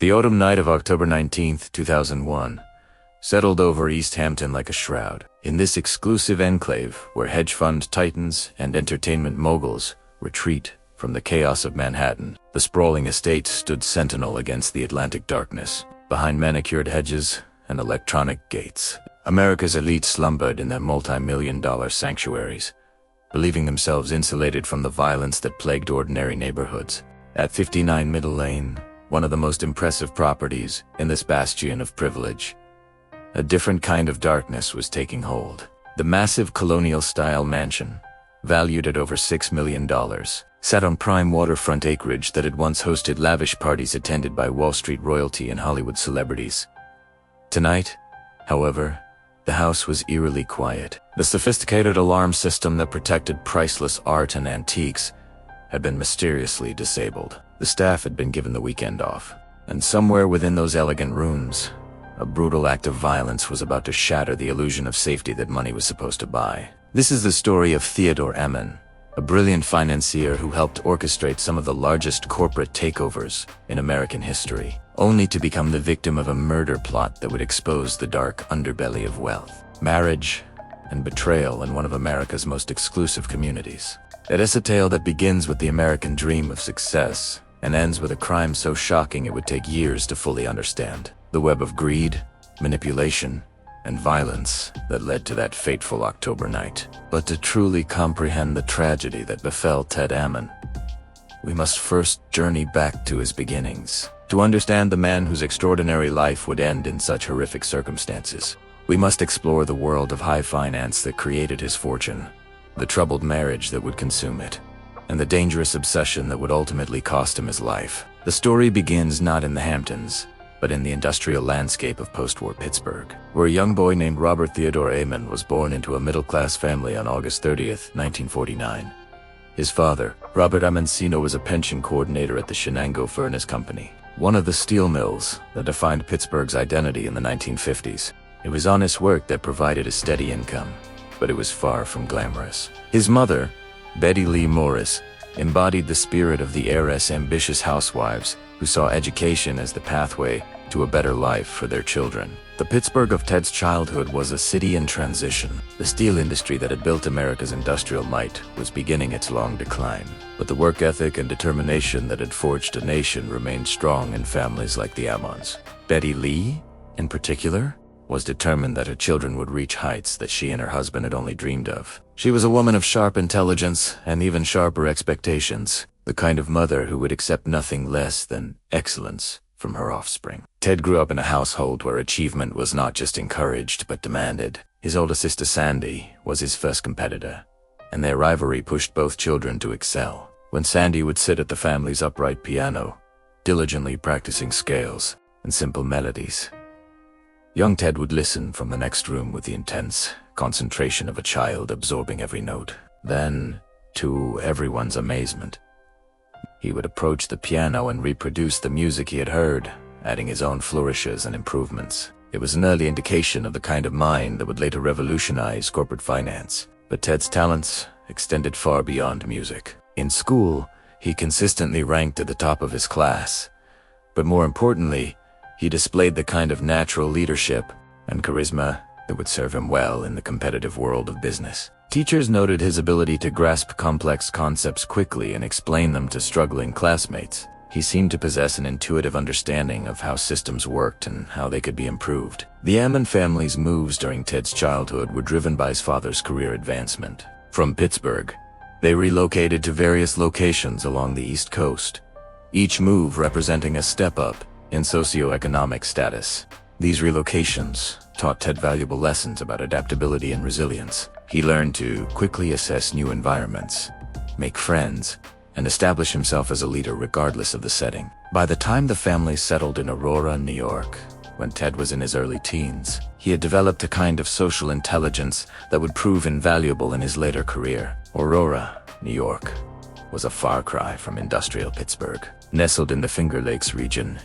The autumn night of October 19, 2001, settled over East Hampton like a shroud. In this exclusive enclave where hedge fund titans and entertainment moguls retreat from the chaos of Manhattan, the sprawling estate stood sentinel against the Atlantic darkness. Behind manicured hedges and electronic gates, America's elite slumbered in their multi-million-dollar sanctuaries, believing themselves insulated from the violence that plagued ordinary neighborhoods. At 59 Middle Lane, one of the most impressive properties in this bastion of privilege, a different kind of darkness was taking hold. The massive colonial-style mansion, valued at over $6 million, sat on prime waterfront acreage that had once hosted lavish parties attended by Wall Street royalty and Hollywood celebrities. Tonight, however, the house was eerily quiet. The sophisticated alarm system that protected priceless art and antiques had been mysteriously disabled. The staff had been given the weekend off, and somewhere within those elegant rooms, a brutal act of violence was about to shatter the illusion of safety that money was supposed to buy. This is the story of Theodore Ammon, a brilliant financier who helped orchestrate some of the largest corporate takeovers in American history, only to become the victim of a murder plot that would expose the dark underbelly of wealth, marriage, and betrayal in one of America's most exclusive communities. It is a tale that begins with the American dream of success and ends with a crime so shocking it would take years to fully understand. The web of greed, manipulation, and violence that led to that fateful October night. But to truly comprehend the tragedy that befell Ted Ammon, we must first journey back to his beginnings. To understand the man whose extraordinary life would end in such horrific circumstances, we must explore the world of high finance that created his fortune, the troubled marriage that would consume it, and the dangerous obsession that would ultimately cost him his life. The story begins not in the Hamptons, but in the industrial landscape of post-war Pittsburgh, where a young boy named Robert Theodore Ammon was born into a middle-class family on August 30th, 1949. His father, Robert Ammoncino, was a pension coordinator at the Shenango Furnace Company, one of the steel mills that defined Pittsburgh's identity in the 1950s. It was honest work that provided a steady income, but it was far from glamorous. His mother, Betty Lee Morris, embodied the spirit of the heiress ambitious housewives who saw education as the pathway to a better life for their children. The Pittsburgh of Ted's childhood was a city in transition. The steel industry that had built America's industrial might was beginning its long decline, but the work ethic and determination that had forged a nation remained strong in families like the Ammons. Betty Lee, in particular, was determined that her children would reach heights that she and her husband had only dreamed of. She was a woman of sharp intelligence and even sharper expectations, the kind of mother who would accept nothing less than excellence from her offspring. Ted grew up in a household where achievement was not just encouraged but demanded. His older sister Sandy was his first competitor, and their rivalry pushed both children to excel. When Sandy would sit at the family's upright piano, diligently practicing scales and simple melodies, young Ted would listen from the next room with the intense concentration of a child absorbing every note. Then, to everyone's amazement, he would approach the piano and reproduce the music he had heard, adding his own flourishes and improvements. It was an early indication of the kind of mind that would later revolutionize corporate finance. But Ted's talents extended far beyond music. In school, he consistently ranked at the top of his class. But more importantly, he displayed the kind of natural leadership and charisma that would serve him well in the competitive world of business. Teachers noted his ability to grasp complex concepts quickly and explain them to struggling classmates. He seemed to possess an intuitive understanding of how systems worked and how they could be improved. The Ammon family's moves during Ted's childhood were driven by his father's career advancement. From Pittsburgh, they relocated to various locations along the East Coast, each move representing a step up in socioeconomic status. These relocations taught Ted valuable lessons about adaptability and resilience. He learned to quickly assess new environments, make friends, and establish himself as a leader regardless of the setting. By the time the family settled in Aurora, New York, when Ted was in his early teens, he had developed a kind of social intelligence that would prove invaluable in his later career. Aurora, New York, was a far cry from industrial Pittsburgh. Nestled in the Finger Lakes region,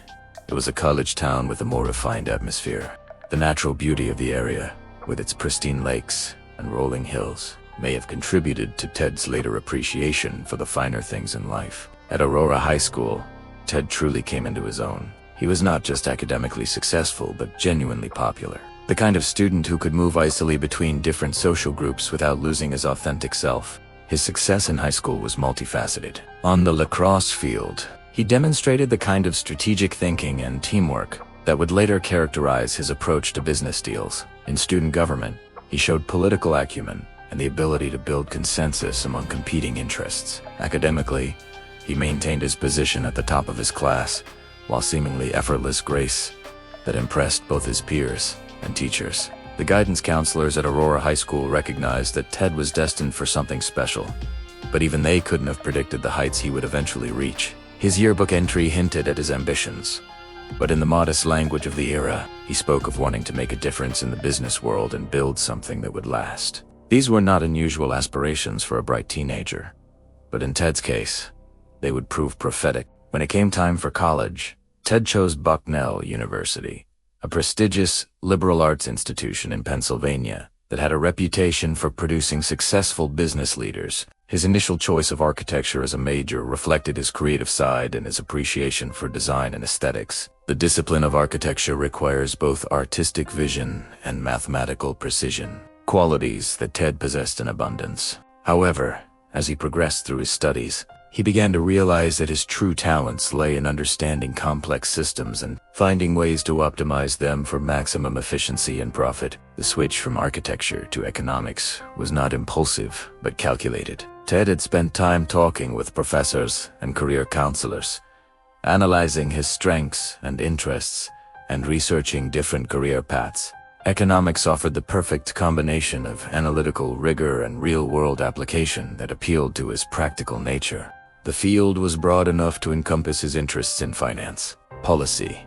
it was a college town with a more refined atmosphere. The natural beauty of the area, with its pristine lakes and rolling hills, may have contributed to Ted's later appreciation for the finer things in life. At Aurora High School, Ted truly came into his own. He was not just academically successful, but genuinely popular. The kind of student who could move easily between different social groups without losing his authentic self. His success in high school was multifaceted. On the lacrosse field, he demonstrated the kind of strategic thinking and teamwork that would later characterize his approach to business deals. In student government, he showed political acumen and the ability to build consensus among competing interests. Academically, he maintained his position at the top of his class, while seemingly effortless grace that impressed both his peers and teachers. The guidance counselors at Aurora High School recognized that Ted was destined for something special, but even they couldn't have predicted the heights he would eventually reach. His yearbook entry hinted at his ambitions, but in the modest language of the era, he spoke of wanting to make a difference in the business world and build something that would last. These were not unusual aspirations for a bright teenager, but in Ted's case, they would prove prophetic. When it came time for college, Ted chose Bucknell University, a prestigious liberal arts institution in Pennsylvania that had a reputation for producing successful business leaders. His initial choice of architecture as a major reflected his creative side and his appreciation for design and aesthetics. The discipline of architecture requires both artistic vision and mathematical precision, qualities that Ted possessed in abundance. However, as he progressed through his studies, he began to realize that his true talents lay in understanding complex systems and finding ways to optimize them for maximum efficiency and profit. The switch from architecture to economics was not impulsive, but calculated. Ted had spent time talking with professors and career counselors, analyzing his strengths and interests, and researching different career paths. Economics offered the perfect combination of analytical rigor and real-world application that appealed to his practical nature. The field was broad enough to encompass his interests in finance, policy,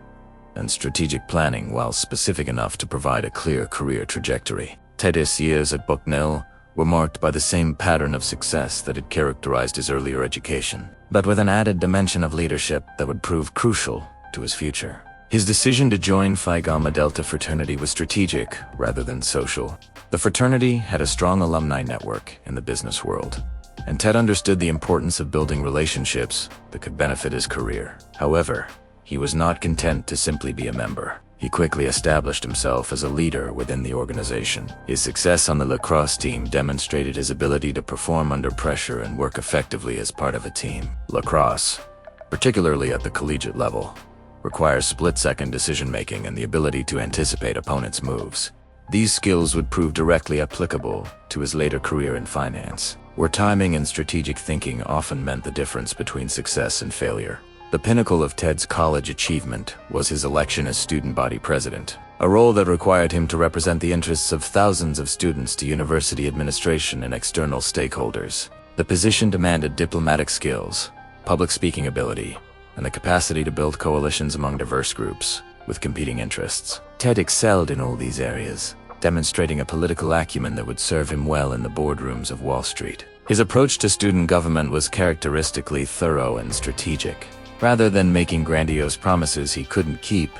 and strategic planning, while specific enough to provide a clear career trajectory. Ted's years at Bucknell were marked by the same pattern of success that had characterized his earlier education, but with an added dimension of leadership that would prove crucial to his future. His decision to join Phi Gamma Delta fraternity was strategic rather than social. The fraternity had a strong alumni network in the business world, and Ted understood the importance of building relationships that could benefit his career. However, he was not content to simply be a member. He quickly established himself as a leader within the organization. His success on the lacrosse team demonstrated his ability to perform under pressure and work effectively as part of a team. Lacrosse, particularly at the collegiate level, requires split-second decision-making and the ability to anticipate opponents' moves. These skills would prove directly applicable to his later career in finance, where timing and strategic thinking often meant the difference between success and failure. The pinnacle of Ted's college achievement was his election as student body president, a role that required him to represent the interests of thousands of students to university administration and external stakeholders. The position demanded diplomatic skills, public speaking ability, and the capacity to build coalitions among diverse groups with competing interests. Ted excelled in all these areas, demonstrating a political acumen that would serve him well in the boardrooms of Wall Street. His approach to student government was characteristically thorough and strategic. Rather than making grandiose promises he couldn't keep,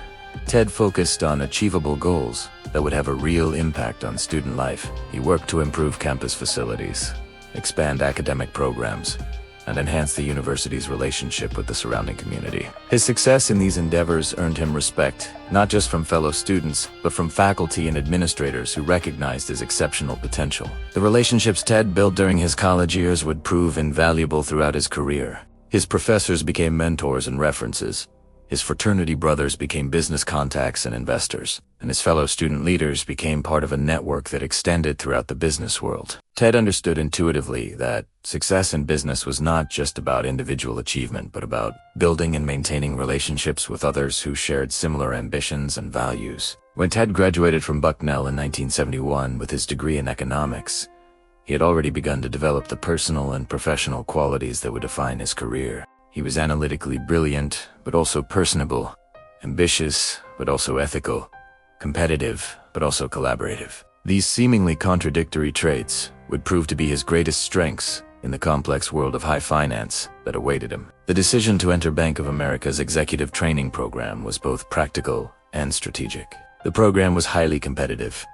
Ted focused on achievable goals that would have a real impact on student life. He worked to improve campus facilities, expand academic programs, and enhance the university's relationship with the surrounding community. His success in these endeavors earned him respect, not just from fellow students, but from faculty and administrators who recognized his exceptional potential. The relationships Ted built during his college years would prove invaluable throughout his career. His professors became mentors and references. His fraternity brothers became business contacts and investors, and his fellow student leaders became part of a network that extended throughout the business world. Ted understood intuitively that success in business was not just about individual achievement, but about building and maintaining relationships with others who shared similar ambitions and values. When Ted graduated from Bucknell in 1971 with his degree in economics, he had already begun to develop the personal and professional qualities that would define his career. He was analytically brilliant, but also personable, ambitious, but also ethical, competitive, but also collaborative. These seemingly contradictory traits would prove to be his greatest strengths in the complex world of high finance that awaited him. The decision to enter Bank of America's executive training program was both practical and strategic. The program was highly competitive,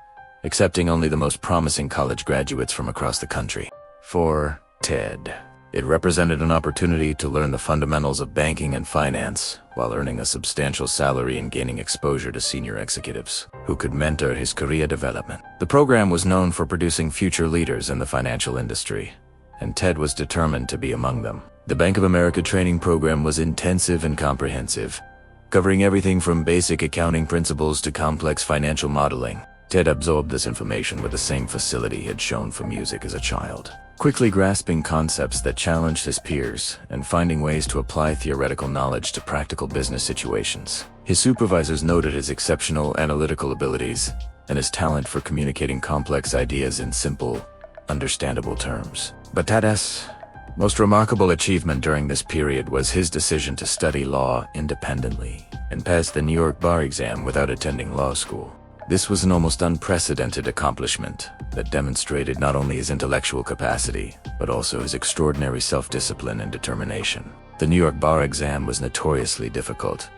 accepting only the most promising college graduates from across the country. For Ted, It represented an opportunity to learn the fundamentals of banking and finance while earning a substantial salary and gaining exposure to senior executives who could mentor his career development. The program was known for producing future leaders in the financial industry, and Ted was determined to be among them. The Bank of America training program was intensive and comprehensive, covering everything from basic accounting principles to complex financial modeling. Ted absorbed this information with the same facility he had shown for music as a child, quickly grasping concepts that challenged his peers and finding ways to apply theoretical knowledge to practical business situations. His supervisors noted his exceptional analytical abilities and his talent for communicating complex ideas in simple, understandable terms. But Ted's most remarkable achievement during this period was his decision to study law independently and pass the New York bar exam without attending law school. This was an almost unprecedented accomplishment that demonstrated not only his intellectual capacity, but also his extraordinary self-discipline and determination. The New York bar exam was notoriously difficult,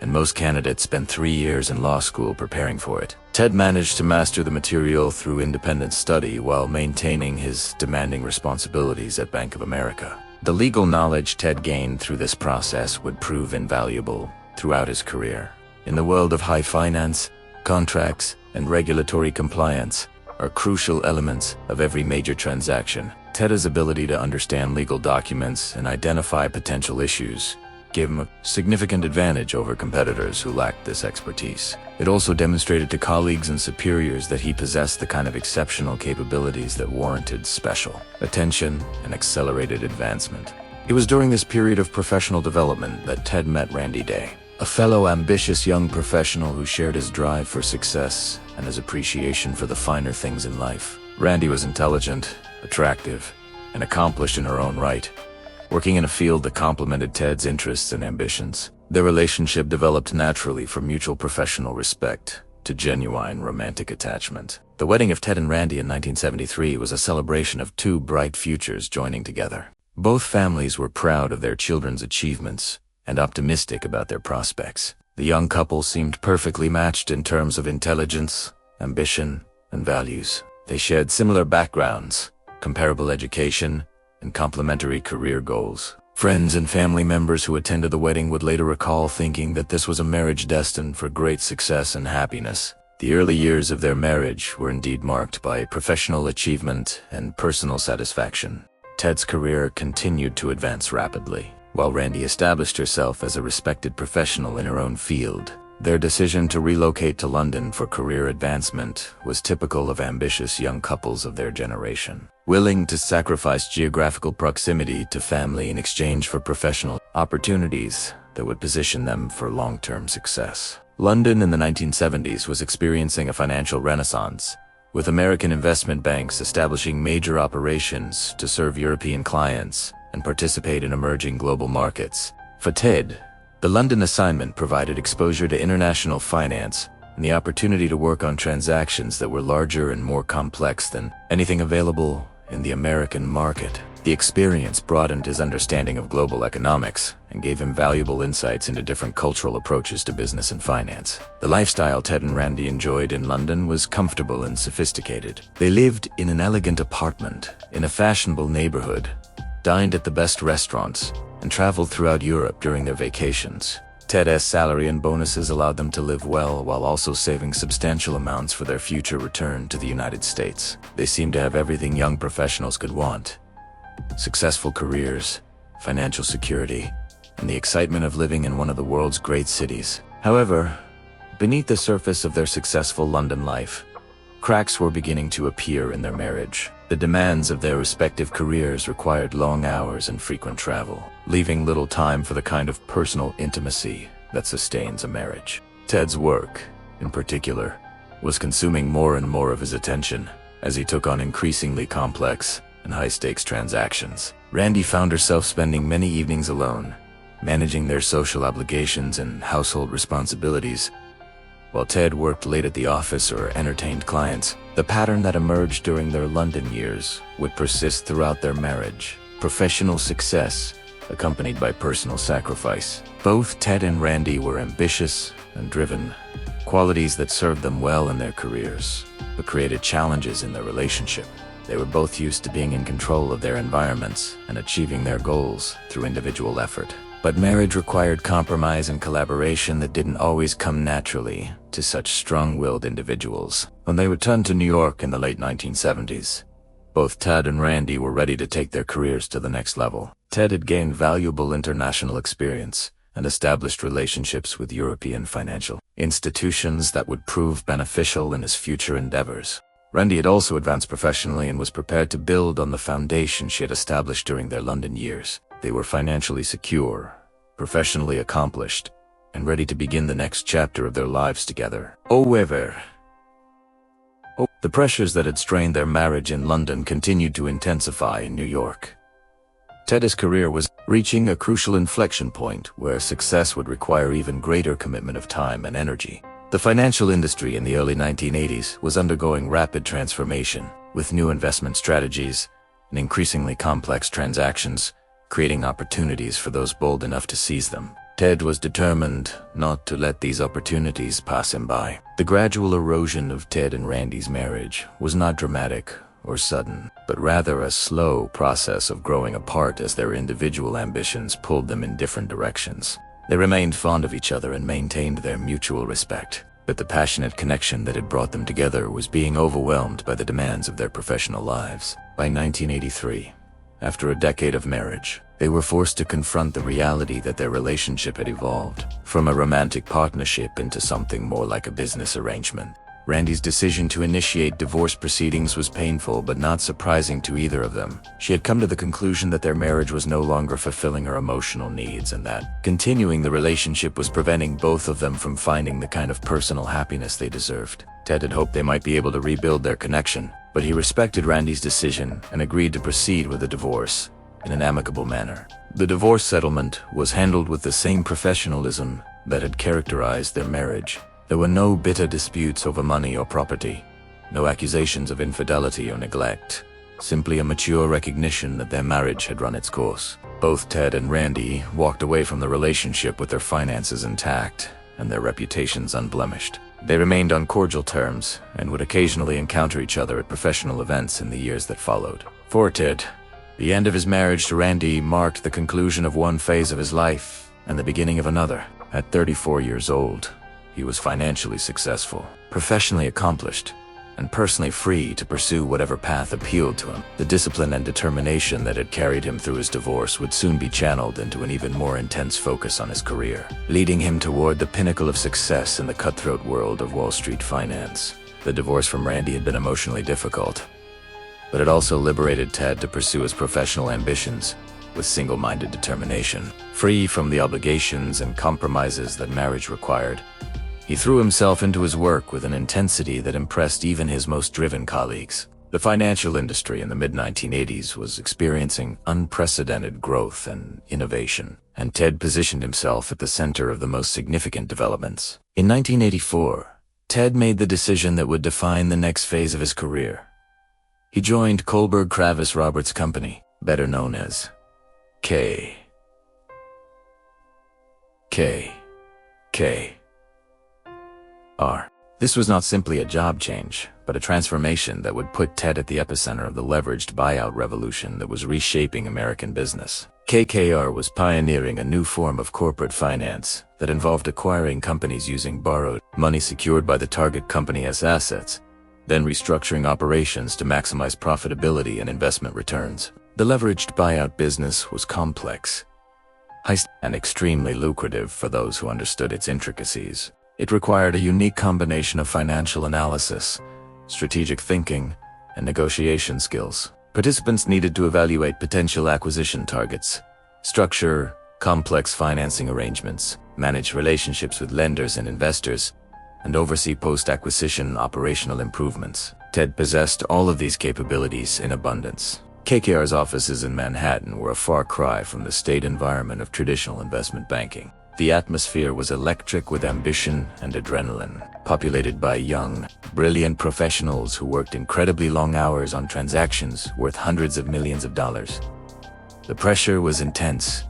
and most candidates spent 3 years in law school preparing for it. Ted managed to master the material through independent study while maintaining his demanding responsibilities at Bank of America. The legal knowledge Ted gained through this process would prove invaluable throughout his career. In the world of high finance, contracts and regulatory compliance are crucial elements of every major transaction. Ted's ability to understand legal documents and identify potential issues gave him a significant advantage over competitors who lacked this expertise. It also demonstrated to colleagues and superiors that he possessed the kind of exceptional capabilities that warranted special attention and accelerated advancement. It was during this period of professional development that Ted met Randy Day, a fellow ambitious young professional who shared his drive for success and his appreciation for the finer things in life. Randy was intelligent, attractive, and accomplished in her own right, working in a field that complemented Ted's interests and ambitions. Their relationship developed naturally from mutual professional respect to genuine romantic attachment. The wedding of Ted and Randy in 1973 was a celebration of two bright futures joining together. Both families were proud of their children's achievements and optimistic about their prospects. The young couple seemed perfectly matched in terms of intelligence, ambition, and values. They shared similar backgrounds, comparable education, and complementary career goals. Friends and family members who attended the wedding would later recall thinking that this was a marriage destined for great success and happiness. The early years of their marriage were indeed marked by professional achievement and personal satisfaction. Ted's career continued to advance rapidly, while Randy established herself as a respected professional in her own field. Their decision to relocate to London for career advancement was typical of ambitious young couples of their generation, willing to sacrifice geographical proximity to family in exchange for professional opportunities that would position them for long-term success. London in the 1970s was experiencing a financial renaissance, with American investment banks establishing major operations to serve European clients and participate in emerging global markets. For Ted, the London assignment provided exposure to international finance and the opportunity to work on transactions that were larger and more complex than anything available in the American market. The experience broadened his understanding of global economics and gave him valuable insights into different cultural approaches to business and finance. The lifestyle Ted and Randy enjoyed in London was comfortable and sophisticated. They lived in an elegant apartment in a fashionable neighborhood, dined at the best restaurants, and traveled throughout Europe during their vacations. Ted's salary and bonuses allowed them to live well while also saving substantial amounts for their future return to the United States. They seemed to have everything young professionals could want: successful careers, financial security, and the excitement of living in one of the world's great cities. However, beneath the surface of their successful London life, cracks were beginning to appear in their marriage. The demands of their respective careers required long hours and frequent travel, leaving little time for the kind of personal intimacy that sustains a marriage. Ted's work, in particular, was consuming more and more of his attention as he took on increasingly complex and high-stakes transactions. Randy found herself spending many evenings alone, managing their social obligations and household responsibilities, while Ted worked late at the office or entertained clients. The pattern that emerged during their London years would persist throughout their marriage: professional success accompanied by personal sacrifice. Both Ted and Randy were ambitious and driven, qualities that served them well in their careers, but created challenges in their relationship. They were both used to being in control of their environments and achieving their goals through individual effort. But marriage required compromise and collaboration that didn't always come naturally to such strong-willed individuals. When they returned to New York in the late 1970s, both Ted and Randy were ready to take their careers to the next level. Ted had gained valuable international experience and established relationships with European financial institutions that would prove beneficial in his future endeavors. Randy had also advanced professionally and was prepared to build on the foundation she had established during their London years. They were financially secure, professionally accomplished, and ready to begin the next chapter of their lives together. However, the pressures that had strained their marriage in London continued to intensify in New York. Ted's career was reaching a crucial inflection point where success would require even greater commitment of time and energy. The financial industry in the early 1980s was undergoing rapid transformation, with new investment strategies and increasingly complex transactions, creating opportunities for those bold enough to seize them. Ted was determined not to let these opportunities pass him by. The gradual erosion of Ted and Randy's marriage was not dramatic or sudden, but rather a slow process of growing apart as their individual ambitions pulled them in different directions. They remained fond of each other and maintained their mutual respect, but the passionate connection that had brought them together was being overwhelmed by the demands of their professional lives. By 1983, after a decade of marriage, they were forced to confront the reality that their relationship had evolved from a romantic partnership into something more like a business arrangement. Randy's decision to initiate divorce proceedings was painful but not surprising to either of them. She had come to the conclusion that their marriage was no longer fulfilling her emotional needs and that continuing the relationship was preventing both of them from finding the kind of personal happiness they deserved. Ted had hoped they might be able to rebuild their connection, but he respected Randy's decision and agreed to proceed with the divorce in an amicable manner. The divorce settlement was handled with the same professionalism that had characterized their marriage. There were no bitter disputes over money or property, no accusations of infidelity or neglect, simply a mature recognition that their marriage had run its course. Both Ted and Randy walked away from the relationship with their finances intact and their reputations unblemished. They remained on cordial terms and would occasionally encounter each other at professional events in the years that followed. For Ted, the end of his marriage to Randy marked the conclusion of one phase of his life and the beginning of another. At 34 years old, he was financially successful, professionally accomplished, and personally free to pursue whatever path appealed to him. The discipline and determination that had carried him through his divorce would soon be channeled into an even more intense focus on his career, leading him toward the pinnacle of success in the cutthroat world of Wall Street finance. The divorce from Randy had been emotionally difficult, but it also liberated Ted to pursue his professional ambitions with single-minded determination. Free from the obligations and compromises that marriage required, he threw himself into his work with an intensity that impressed even his most driven colleagues. The financial industry in the mid-1980s was experiencing unprecedented growth and innovation, and Ted positioned himself at the center of the most significant developments. In 1984, Ted made the decision that would define the next phase of his career. He joined Kohlberg Kravis Roberts Company, better known as K. This was not simply a job change, but a transformation that would put Ted at the epicenter of the leveraged buyout revolution that was reshaping American business. KKR was pioneering a new form of corporate finance that involved acquiring companies using borrowed money secured by the target company as assets, then restructuring operations to maximize profitability and investment returns. The leveraged buyout business was complex, and extremely lucrative for those who understood its intricacies. It required a unique combination of financial analysis, strategic thinking, and negotiation skills. Participants needed to evaluate potential acquisition targets, structure complex financing arrangements, manage relationships with lenders and investors, and oversee post-acquisition operational improvements. Ted possessed all of these capabilities in abundance. KKR's offices in Manhattan were a far cry from the state environment of traditional investment banking. The atmosphere was electric with ambition and adrenaline, populated by young, brilliant professionals who worked incredibly long hours on transactions worth hundreds of millions of dollars. The pressure was intense,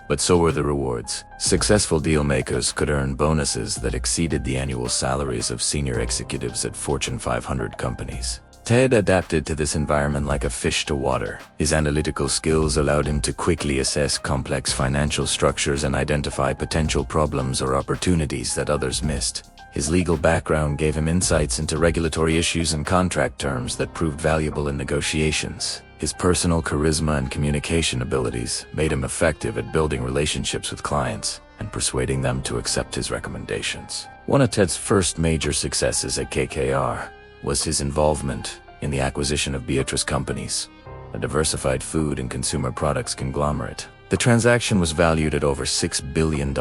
but so were the rewards. Successful deal-makers could earn bonuses that exceeded the annual salaries of senior executives at Fortune 500 companies. Ted adapted to this environment like a fish to water. His analytical skills allowed him to quickly assess complex financial structures and identify potential problems or opportunities that others missed. His legal background gave him insights into regulatory issues and contract terms that proved valuable in negotiations. His personal charisma and communication abilities made him effective at building relationships with clients and persuading them to accept his recommendations. One of Ted's first major successes at KKR was his involvement in the acquisition of Beatrice Companies, a diversified food and consumer products conglomerate. The transaction was valued at over $6 billion,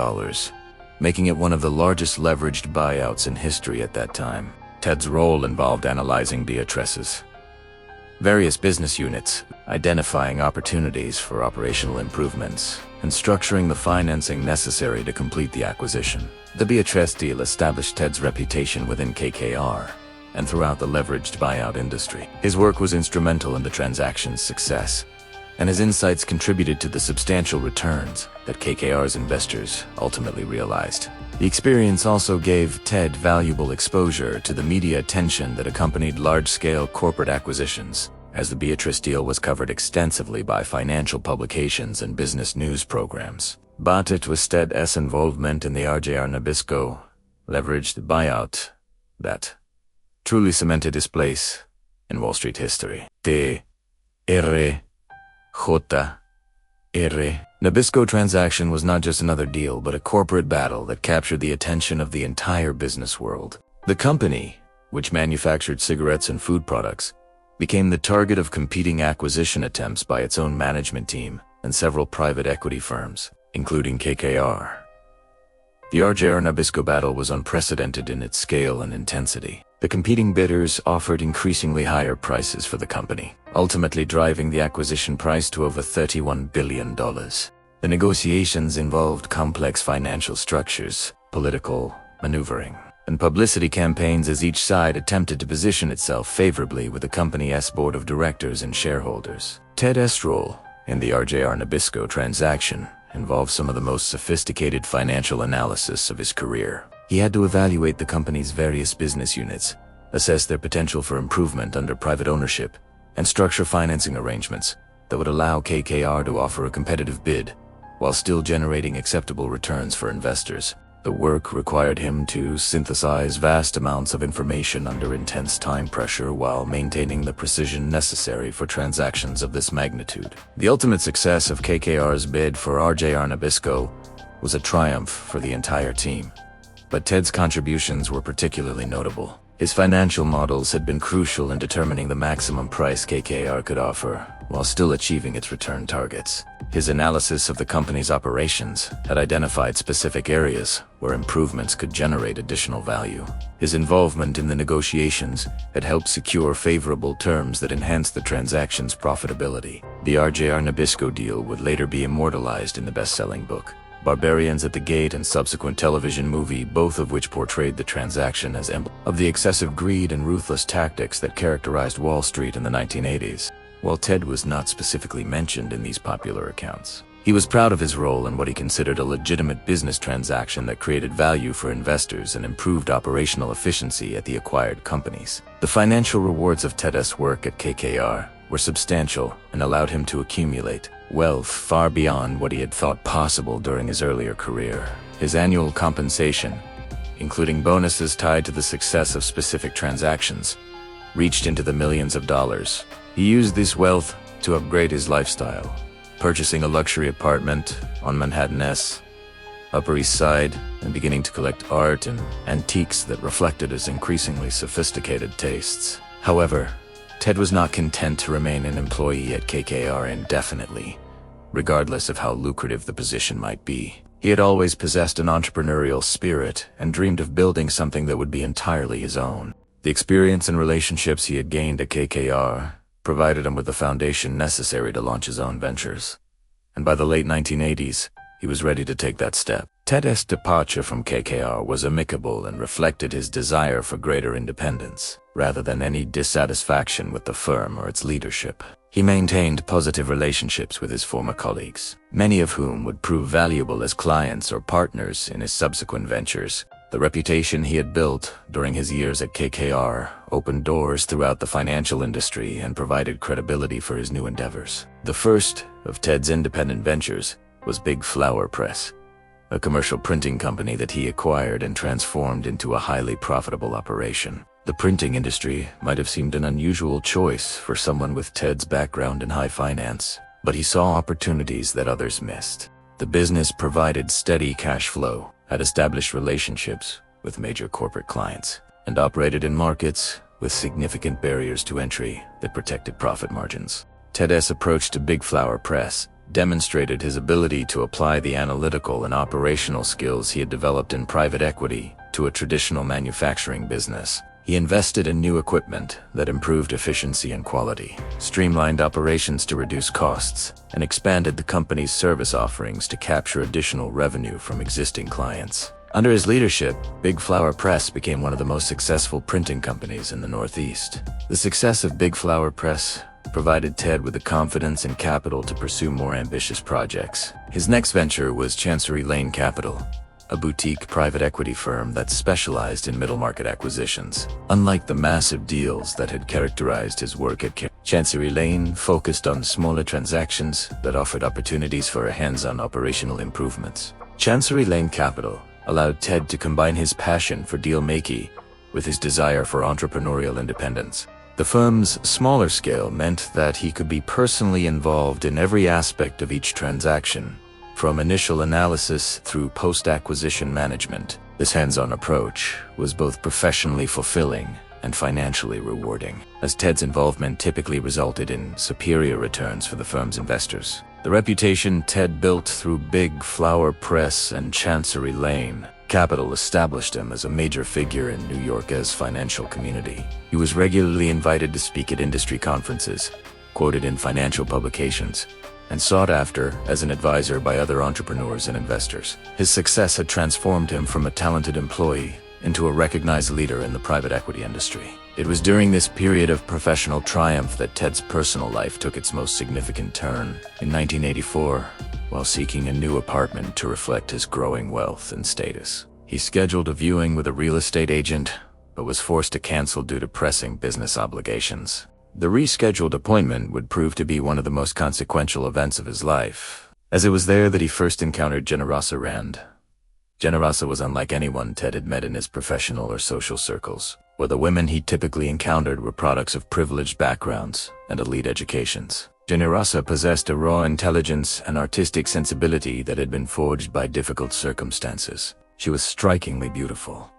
making it one of the largest leveraged buyouts in history at that time. Ted's role involved analyzing Beatrice's various business units, identifying opportunities for operational improvements, and structuring the financing necessary to complete the acquisition. The Beatrice deal established Ted's reputation within KKR and throughout the leveraged buyout industry. His work was instrumental in the transaction's success, and his insights contributed to the substantial returns that KKR's investors ultimately realized. The experience also gave Ted valuable exposure to the media attention that accompanied large-scale corporate acquisitions, as the Beatrice deal was covered extensively by financial publications and business news programs. But it was Ted's involvement in the RJR Nabisco leveraged buyout that truly cemented his place in Wall Street history. The Nabisco transaction was not just another deal, but a corporate battle that captured the attention of the entire business world. The company, which manufactured cigarettes and food products, became the target of competing acquisition attempts by its own management team and several private equity firms, including KKR. The RJR Nabisco battle was unprecedented in its scale and intensity. The competing bidders offered increasingly higher prices for the company, ultimately driving the acquisition price to over $31 billion. The negotiations involved complex financial structures, political maneuvering, and publicity campaigns as each side attempted to position itself favorably with the company's board of directors and shareholders. Ted's role in the RJR Nabisco transaction involved some of the most sophisticated financial analysis of his career. He had to evaluate the company's various business units, assess their potential for improvement under private ownership, and structure financing arrangements that would allow KKR to offer a competitive bid while still generating acceptable returns for investors. The work required him to synthesize vast amounts of information under intense time pressure while maintaining the precision necessary for transactions of this magnitude. The ultimate success of KKR's bid for RJR Nabisco was a triumph for the entire team, but Ted's contributions were particularly notable. His financial models had been crucial in determining the maximum price KKR could offer, while still achieving its return targets. His analysis of the company's operations had identified specific areas where improvements could generate additional value. His involvement in the negotiations had helped secure favorable terms that enhanced the transaction's profitability. The RJR Nabisco deal would later be immortalized in the best-selling book Barbarians at the Gate and subsequent television movie, both of which portrayed the transaction as emblem of the excessive greed and ruthless tactics that characterized Wall Street in the 1980s. While Ted was not specifically mentioned in these popular accounts, he was proud of his role in what he considered a legitimate business transaction that created value for investors and improved operational efficiency at the acquired companies. The financial rewards of Ted's work at KKR were substantial and allowed him to accumulate wealth far beyond what he had thought possible during his earlier career. His annual compensation, including bonuses tied to the success of specific transactions, reached into the millions of dollars. He used this wealth to upgrade his lifestyle, purchasing a luxury apartment on Manhattan's Upper East Side and beginning to collect art and antiques that reflected his increasingly sophisticated tastes. However, Ted was not content to remain an employee at KKR indefinitely, regardless of how lucrative the position might be. He had always possessed an entrepreneurial spirit and dreamed of building something that would be entirely his own. The experience and relationships he had gained at KKR provided him with the foundation necessary to launch his own ventures. And by the late 1980s, he was ready to take that step. Ted's departure from KKR was amicable and reflected his desire for greater independence, rather than any dissatisfaction with the firm or its leadership. He maintained positive relationships with his former colleagues, many of whom would prove valuable as clients or partners in his subsequent ventures. The reputation he had built during his years at KKR opened doors throughout the financial industry and provided credibility for his new endeavors. The first of Ted's independent ventures was Big Flower Press, a commercial printing company that he acquired and transformed into a highly profitable operation. The printing industry might have seemed an unusual choice for someone with Ted's background in high finance, but he saw opportunities that others missed. The business provided steady cash flow, had established relationships with major corporate clients, and operated in markets with significant barriers to entry that protected profit margins. Ted's approach to Big Flower Press demonstrated his ability to apply the analytical and operational skills he had developed in private equity to a traditional manufacturing business. He invested in new equipment that improved efficiency and quality, streamlined operations to reduce costs, and expanded the company's service offerings to capture additional revenue from existing clients. Under his leadership, Big Flower Press became one of the most successful printing companies in the Northeast. The success of Big Flower Press provided Ted with the confidence and capital to pursue more ambitious projects. His next venture was Chancery Lane Capital, a boutique private equity firm that specialized in middle-market acquisitions. Unlike the massive deals that had characterized his work at Chancery Lane, focused on smaller transactions that offered opportunities for hands-on operational improvements. Chancery Lane Capital allowed Ted to combine his passion for deal-making with his desire for entrepreneurial independence. The firm's smaller scale meant that he could be personally involved in every aspect of each transaction, from initial analysis through post-acquisition management. This hands-on approach was both professionally fulfilling and financially rewarding, as Ted's involvement typically resulted in superior returns for the firm's investors. The reputation Ted built through Big Flower Press and Chancery Lane Capital established him as a major figure in New York's financial community. He was regularly invited to speak at industry conferences, quoted in financial publications, and sought after as an advisor by other entrepreneurs and investors. His success had transformed him from a talented employee into a recognized leader in the private equity industry. It was during this period of professional triumph that Ted's personal life took its most significant turn. In 1984, while seeking a new apartment to reflect his growing wealth and status, he scheduled a viewing with a real estate agent, but was forced to cancel due to pressing business obligations. The rescheduled appointment would prove to be one of the most consequential events of his life, as it was there that he first encountered Generosa Rand. Generosa was unlike anyone Ted had met in his professional or social circles, where the women he typically encountered were products of privileged backgrounds and elite educations. Generosa possessed a raw intelligence and artistic sensibility that had been forged by difficult circumstances. She was strikingly beautiful,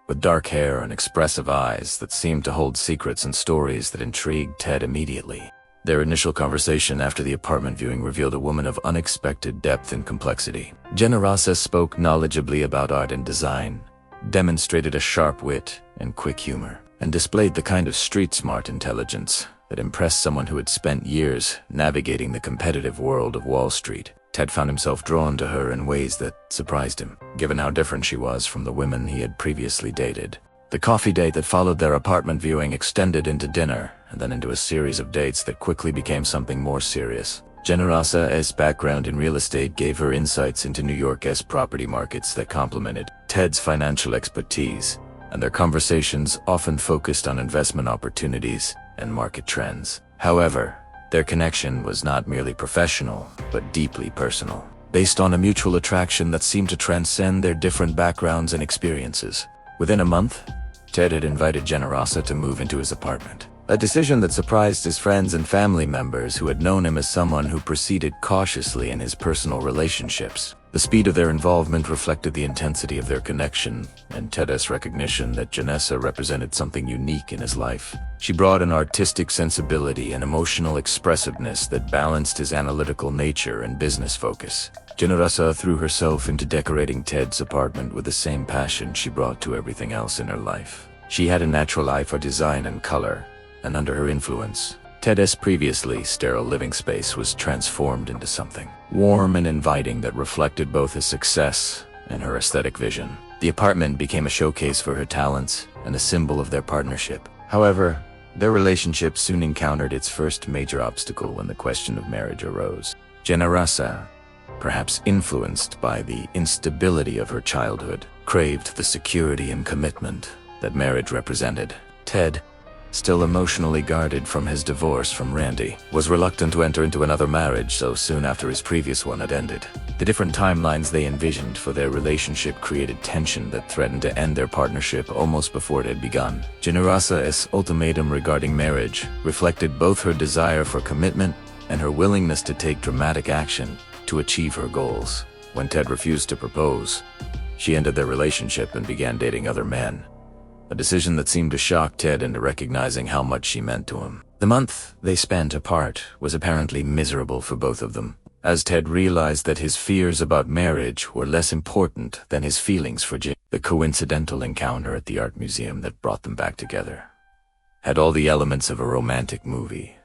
with dark hair and expressive eyes that seemed to hold secrets and stories that intrigued Ted immediately. Their initial conversation after the apartment viewing revealed a woman of unexpected depth and complexity. Generosa spoke knowledgeably about art and design, demonstrated a sharp wit and quick humor, and displayed the kind of street-smart intelligence that impressed someone who had spent years navigating the competitive world of Wall Street. Ted found himself drawn to her in ways that surprised him, given how different she was from the women he had previously dated. The coffee date that followed their apartment viewing extended into dinner, and then into a series of dates that quickly became something more serious. Generosa's background in real estate gave her insights into New York's property markets that complemented Ted's financial expertise, and their conversations often focused on investment opportunities and market trends. However, their connection was not merely professional, but deeply personal, based on a mutual attraction that seemed to transcend their different backgrounds and experiences. Within a month, Ted had invited Generosa to move into his apartment, a decision that surprised his friends and family members who had known him as someone who proceeded cautiously in his personal relationships. The speed of their involvement reflected the intensity of their connection, and Ted's recognition that Generosa represented something unique in his life. She brought an artistic sensibility and emotional expressiveness that balanced his analytical nature and business focus. Generosa threw herself into decorating Ted's apartment with the same passion she brought to everything else in her life. She had a natural eye for design and color, and under her influence, Ted's previously sterile living space was transformed into something warm and inviting that reflected both his success and her aesthetic vision. The apartment became a showcase for her talents and a symbol of their partnership. However, their relationship soon encountered its first major obstacle when the question of marriage arose. Generosa perhaps influenced by the instability of her childhood, craved the security and commitment that marriage represented. Ted, still emotionally guarded from his divorce from Randy, was reluctant to enter into another marriage so soon after his previous one had ended. The different timelines they envisioned for their relationship created tension that threatened to end their partnership almost before it had begun. Generosa's ultimatum regarding marriage reflected both her desire for commitment and her willingness to take dramatic action to achieve her goals. When Ted refused to propose, she ended their relationship and began dating other men, a decision that seemed to shock Ted into recognizing how much she meant to him. The month they spent apart was apparently miserable for both of them, as Ted realized that his fears about marriage were less important than his feelings for Jane. The coincidental encounter at the art museum that brought them back together had all the elements of a romantic movie,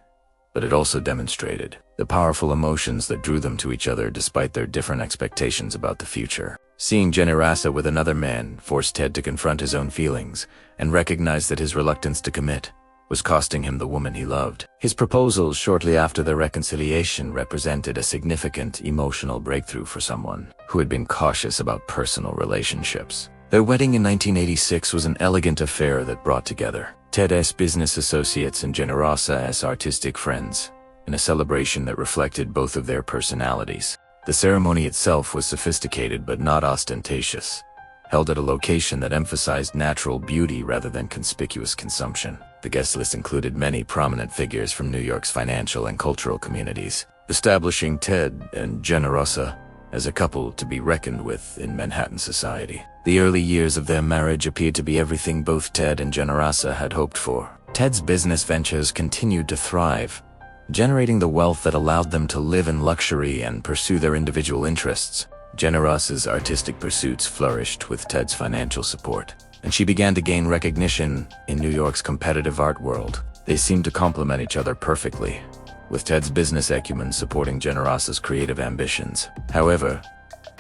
but it also demonstrated the powerful emotions that drew them to each other despite their different expectations about the future. Seeing Generosa with another man forced Ted to confront his own feelings and recognize that his reluctance to commit was costing him the woman he loved. His proposal shortly after their reconciliation represented a significant emotional breakthrough for someone who had been cautious about personal relationships. Their wedding in 1986 was an elegant affair that brought together Ted's business associates and Generosa's artistic friends in a celebration that reflected both of their personalities. The ceremony itself was sophisticated but not ostentatious, held at a location that emphasized natural beauty rather than conspicuous consumption. The guest list included many prominent figures from New York's financial and cultural communities, establishing Ted and Generosa as a couple to be reckoned with in Manhattan society. The early years of their marriage appeared to be everything both Ted and Generosa had hoped for. Ted's business ventures continued to thrive, generating the wealth that allowed them to live in luxury and pursue their individual interests. Generosa's artistic pursuits flourished with Ted's financial support, and she began to gain recognition in New York's competitive art world. They seemed to complement each other perfectly, with Ted's business acumen supporting Generosa's creative ambitions. However,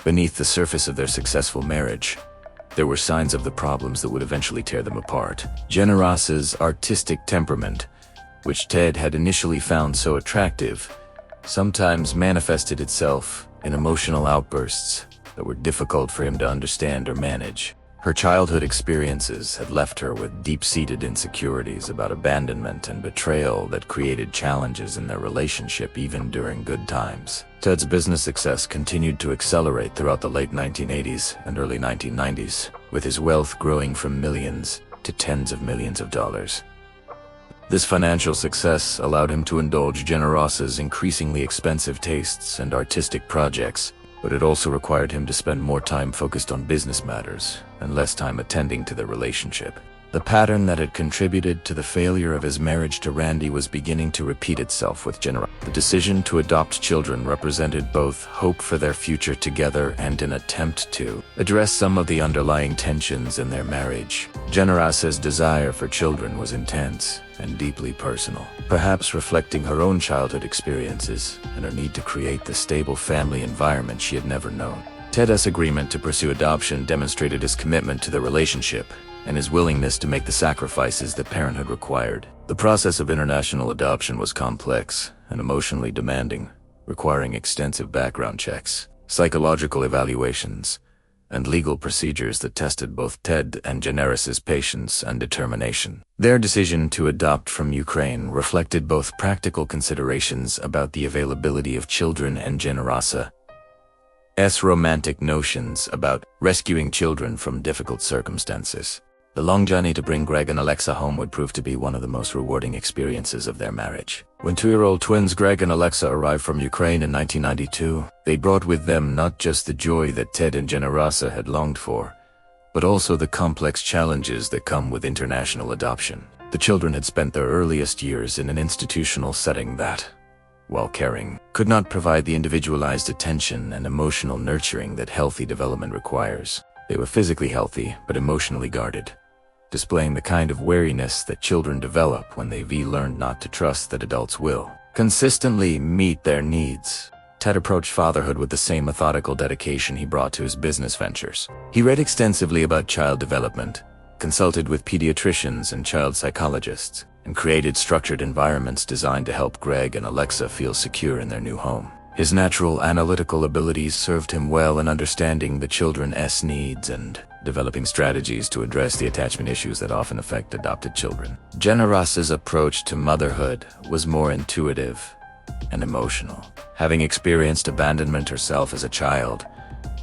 beneath the surface of their successful marriage, there were signs of the problems that would eventually tear them apart. Generosa's artistic temperament, which Ted had initially found so attractive, sometimes manifested itself in emotional outbursts that were difficult for him to understand or manage. Her childhood experiences had left her with deep-seated insecurities about abandonment and betrayal that created challenges in their relationship even during good times. Ted's business success continued to accelerate throughout the late 1980s and early 1990s, with his wealth growing from millions to tens of millions of dollars. This financial success allowed him to indulge Generosa's increasingly expensive tastes and artistic projects, but it also required him to spend more time focused on business matters and less time attending to their relationship. The pattern that had contributed to the failure of his marriage to Randy was beginning to repeat itself with Generosa. The decision to adopt children represented both hope for their future together and an attempt to address some of the underlying tensions in their marriage. Generosa's desire for children was intense and deeply personal, perhaps reflecting her own childhood experiences and her need to create the stable family environment she had never known. Ted's agreement to pursue adoption demonstrated his commitment to the relationship and his willingness to make the sacrifices that parenthood required. The process of international adoption was complex and emotionally demanding, requiring extensive background checks, psychological evaluations, and legal procedures that tested both Ted and Generosa's patience and determination. Their decision to adopt from Ukraine reflected both practical considerations about the availability of children and Generosa's romantic notions about rescuing children from difficult circumstances. The long journey to bring Greg and Alexa home would prove to be one of the most rewarding experiences of their marriage. When two-year-old twins Greg and Alexa arrived from Ukraine in 1992, they brought with them not just the joy that Ted and Generosa had longed for, but also the complex challenges that come with international adoption. The children had spent their earliest years in an institutional setting that, while caring, could not provide the individualized attention and emotional nurturing that healthy development requires. They were physically healthy, but emotionally guarded, displaying the kind of wariness that children develop when they've learned not to trust that adults will consistently meet their needs. Ted approached fatherhood with the same methodical dedication he brought to his business ventures. He read extensively about child development, consulted with pediatricians and child psychologists, and created structured environments designed to help Greg and Alexa feel secure in their new home. His natural analytical abilities served him well in understanding the children's needs and developing strategies to address the attachment issues that often affect adopted children. Generosa's approach to motherhood was more intuitive and emotional. Having experienced abandonment herself as a child,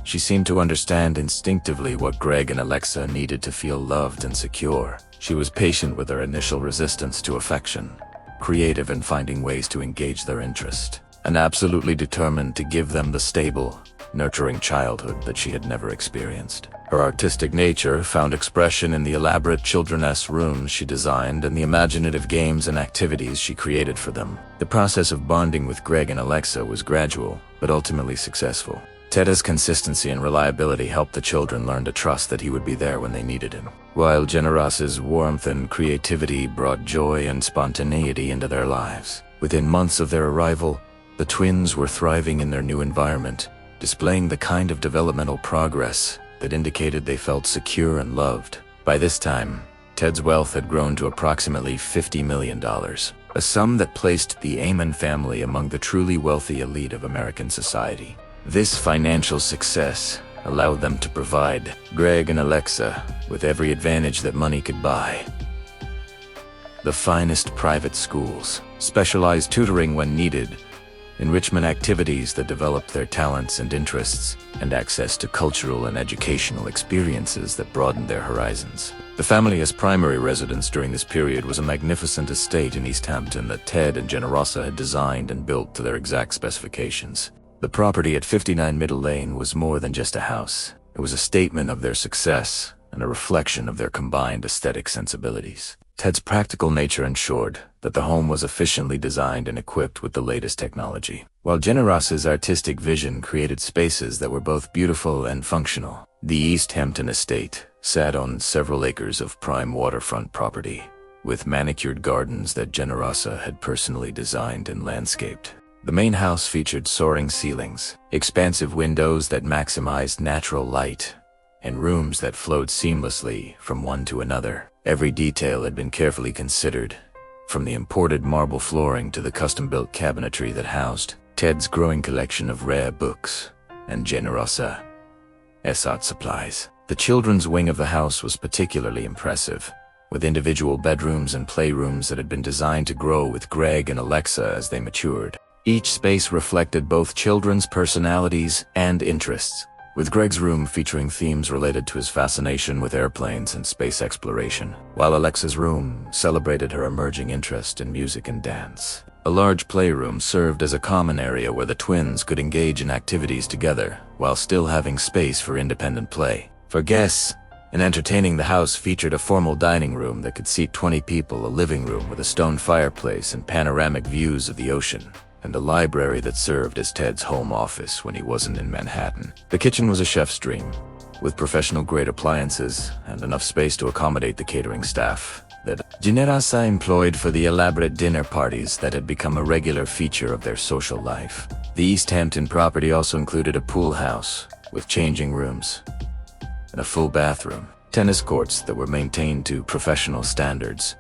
she seemed to understand instinctively what Greg and Alexa needed to feel loved and secure. She was patient with their initial resistance to affection, creative in finding ways to engage their interest, and absolutely determined to give them the stable, nurturing childhood that she had never experienced. Her artistic nature found expression in the elaborate children's rooms she designed and the imaginative games and activities she created for them. The process of bonding with Greg and Alexa was gradual, but ultimately successful. Ted's consistency and reliability helped the children learn to trust that he would be there when they needed him, while Generosa's warmth and creativity brought joy and spontaneity into their lives. Within months of their arrival, the twins were thriving in their new environment, displaying the kind of developmental progress that indicated they felt secure and loved. By this time, Ted's wealth had grown to approximately $50 million, a sum that placed the Amon family among the truly wealthy elite of American society. This financial success allowed them to provide Greg and Alexa with every advantage that money could buy. The finest private schools, specialized tutoring when needed, enrichment activities that developed their talents and interests, and access to cultural and educational experiences that broadened their horizons. The family's primary residence during this period was a magnificent estate in East Hampton that Ted and Generosa had designed and built to their exact specifications. The property at 59 Middle Lane was more than just a house. It was a statement of their success and a reflection of their combined aesthetic sensibilities. Ted's practical nature ensured that the home was efficiently designed and equipped with the latest technology, while Generosa's artistic vision created spaces that were both beautiful and functional. The East Hampton estate sat on several acres of prime waterfront property, with manicured gardens that Generosa had personally designed and landscaped. The main house featured soaring ceilings, expansive windows that maximized natural light, and rooms that flowed seamlessly from one to another. Every detail had been carefully considered, from the imported marble flooring to the custom-built cabinetry that housed Ted's growing collection of rare books and Generosa's art supplies. The children's wing of the house was particularly impressive, with individual bedrooms and playrooms that had been designed to grow with Greg and Alexa as they matured. Each space reflected both children's personalities and interests, with Greg's room featuring themes related to his fascination with airplanes and space exploration, while Alexa's room celebrated her emerging interest in music and dance. A large playroom served as a common area where the twins could engage in activities together, while still having space for independent play. For guests, an entertaining the house featured a formal dining room that could seat 20 people, a living room with a stone fireplace and panoramic views of the ocean, and a library that served as Ted's home office when he wasn't in Manhattan. The kitchen was a chef's dream, with professional-grade appliances and enough space to accommodate the catering staff that Generosa employed for the elaborate dinner parties that had become a regular feature of their social life. The East Hampton property also included a pool house with changing rooms and a full bathroom, tennis courts that were maintained to professional standards,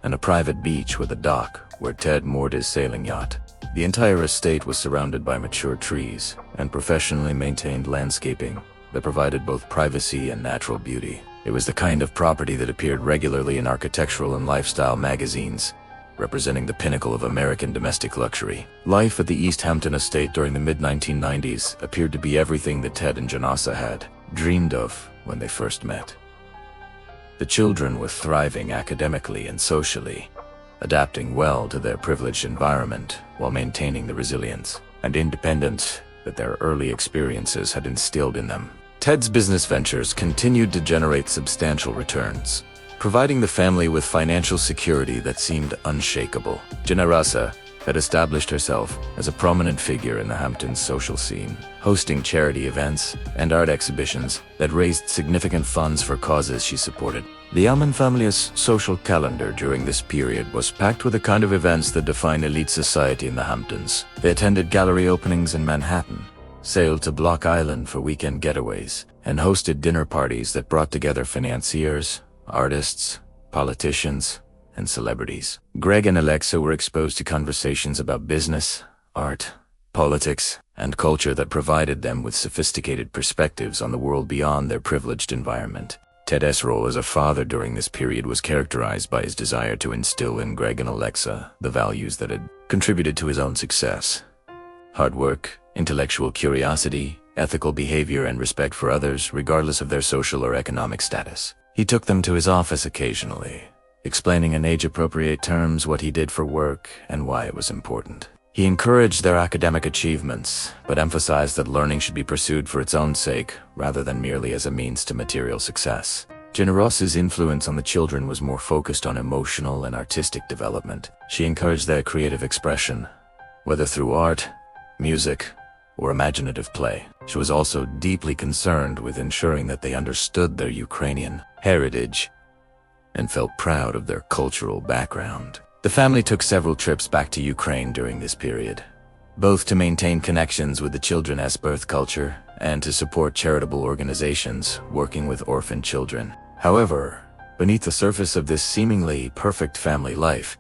and a private beach with a dock where Ted moored his sailing yacht. The entire estate was surrounded by mature trees and professionally maintained landscaping that provided both privacy and natural beauty. It was the kind of property that appeared regularly in architectural and lifestyle magazines, representing the pinnacle of American domestic luxury. Life at the East Hampton estate during the mid-1990s appeared to be everything that Ted and Generosa had dreamed of when they first met. The children were thriving academically and socially, adapting well to their privileged environment while maintaining the resilience and independence that their early experiences had instilled in them. Ted's business ventures continued to generate substantial returns, providing the family with financial security that seemed unshakable. Generosa had established herself as a prominent figure in the Hamptons social scene, hosting charity events and art exhibitions that raised significant funds for causes she supported. The Amon family's social calendar during this period was packed with the kind of events that define elite society in the Hamptons. They attended gallery openings in Manhattan, sailed to Block Island for weekend getaways, and hosted dinner parties that brought together financiers, artists, politicians, and celebrities. Greg and Alexa were exposed to conversations about business, art, politics, and culture that provided them with sophisticated perspectives on the world beyond their privileged environment. Ted's role as a father during this period was characterized by his desire to instill in Greg and Alexa the values that had contributed to his own success: hard work, intellectual curiosity, ethical behavior, and respect for others, regardless of their social or economic status. He took them to his office occasionally, explaining in age-appropriate terms what he did for work and why it was important. He encouraged their academic achievements, but emphasized that learning should be pursued for its own sake, rather than merely as a means to material success. Generosa's influence on the children was more focused on emotional and artistic development. She encouraged their creative expression, whether through art, music, or imaginative play. She was also deeply concerned with ensuring that they understood their Ukrainian heritage and felt proud of their cultural background. The family took several trips back to Ukraine during this period, both to maintain connections with the children's birth culture and to support charitable organizations working with orphan children. However, beneath the surface of this seemingly perfect family life,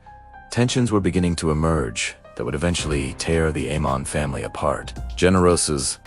tensions were beginning to emerge that would eventually tear the Amon family apart. Generosa's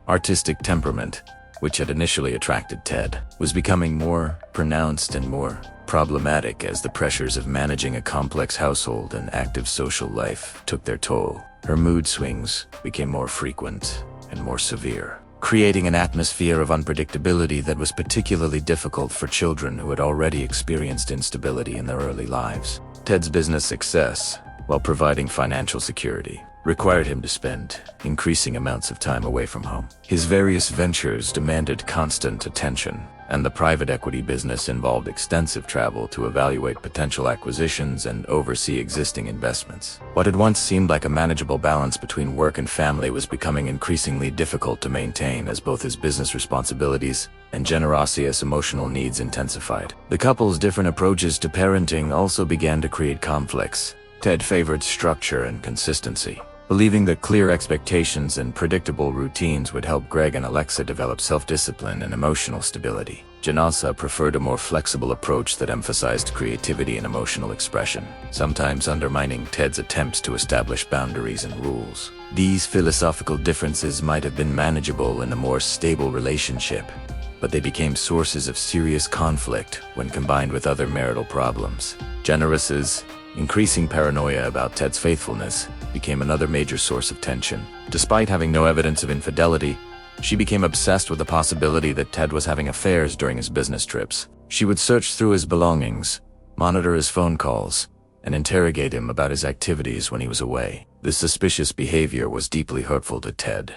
artistic temperament, which had initially attracted Ted, was becoming more pronounced and more problematic as the pressures of managing a complex household and active social life took their toll. Her mood swings became more frequent and more severe, creating an atmosphere of unpredictability that was particularly difficult for children who had already experienced instability in their early lives. Ted's business success, while providing financial security, required him to spend increasing amounts of time away from home. His various ventures demanded constant attention, and the private equity business involved extensive travel to evaluate potential acquisitions and oversee existing investments. What had once seemed like a manageable balance between work and family was becoming increasingly difficult to maintain as both his business responsibilities and Generosia's emotional needs intensified. The couple's different approaches to parenting also began to create conflicts. Ted favored structure and consistency, believing that clear expectations and predictable routines would help Greg and Alexa develop self-discipline and emotional stability. Genosa preferred a more flexible approach that emphasized creativity and emotional expression, sometimes undermining Ted's attempts to establish boundaries and rules. These philosophical differences might have been manageable in a more stable relationship, but they became sources of serious conflict when combined with other marital problems. Generosa's increasing paranoia about Ted's faithfulness became another major source of tension. Despite having no evidence of infidelity, she became obsessed with the possibility that Ted was having affairs during his business trips. She would search through his belongings, monitor his phone calls, and interrogate him about his activities when he was away. This suspicious behavior was deeply hurtful to Ted,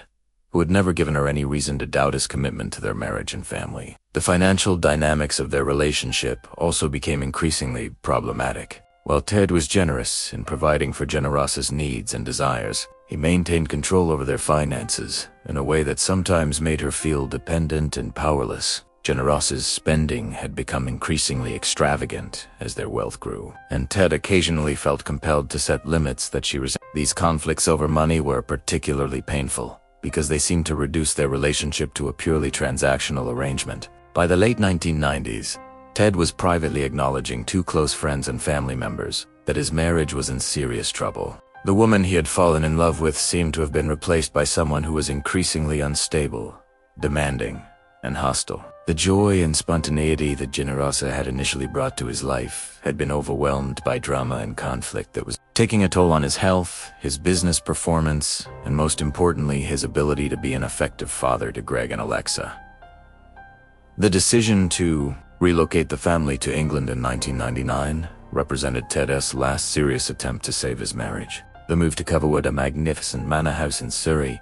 who had never given her any reason to doubt his commitment to their marriage and family. The financial dynamics of their relationship also became increasingly problematic. While Ted was generous in providing for Generosa's needs and desires, he maintained control over their finances in a way that sometimes made her feel dependent and powerless. Generosa's spending had become increasingly extravagant as their wealth grew, and Ted occasionally felt compelled to set limits that she resented. These conflicts over money were particularly painful because they seemed to reduce their relationship to a purely transactional arrangement. By the late 1990s, Ted was privately acknowledging to close friends and family members that his marriage was in serious trouble. The woman he had fallen in love with seemed to have been replaced by someone who was increasingly unstable, demanding, and hostile. The joy and spontaneity that Generosa had initially brought to his life had been overwhelmed by drama and conflict that was taking a toll on his health, his business performance, and most importantly, his ability to be an effective father to Greg and Alexa. The decision to relocate the family to England in 1999 represented Ted's last serious attempt to save his marriage. The move to Coverwood, a magnificent manor house in Surrey,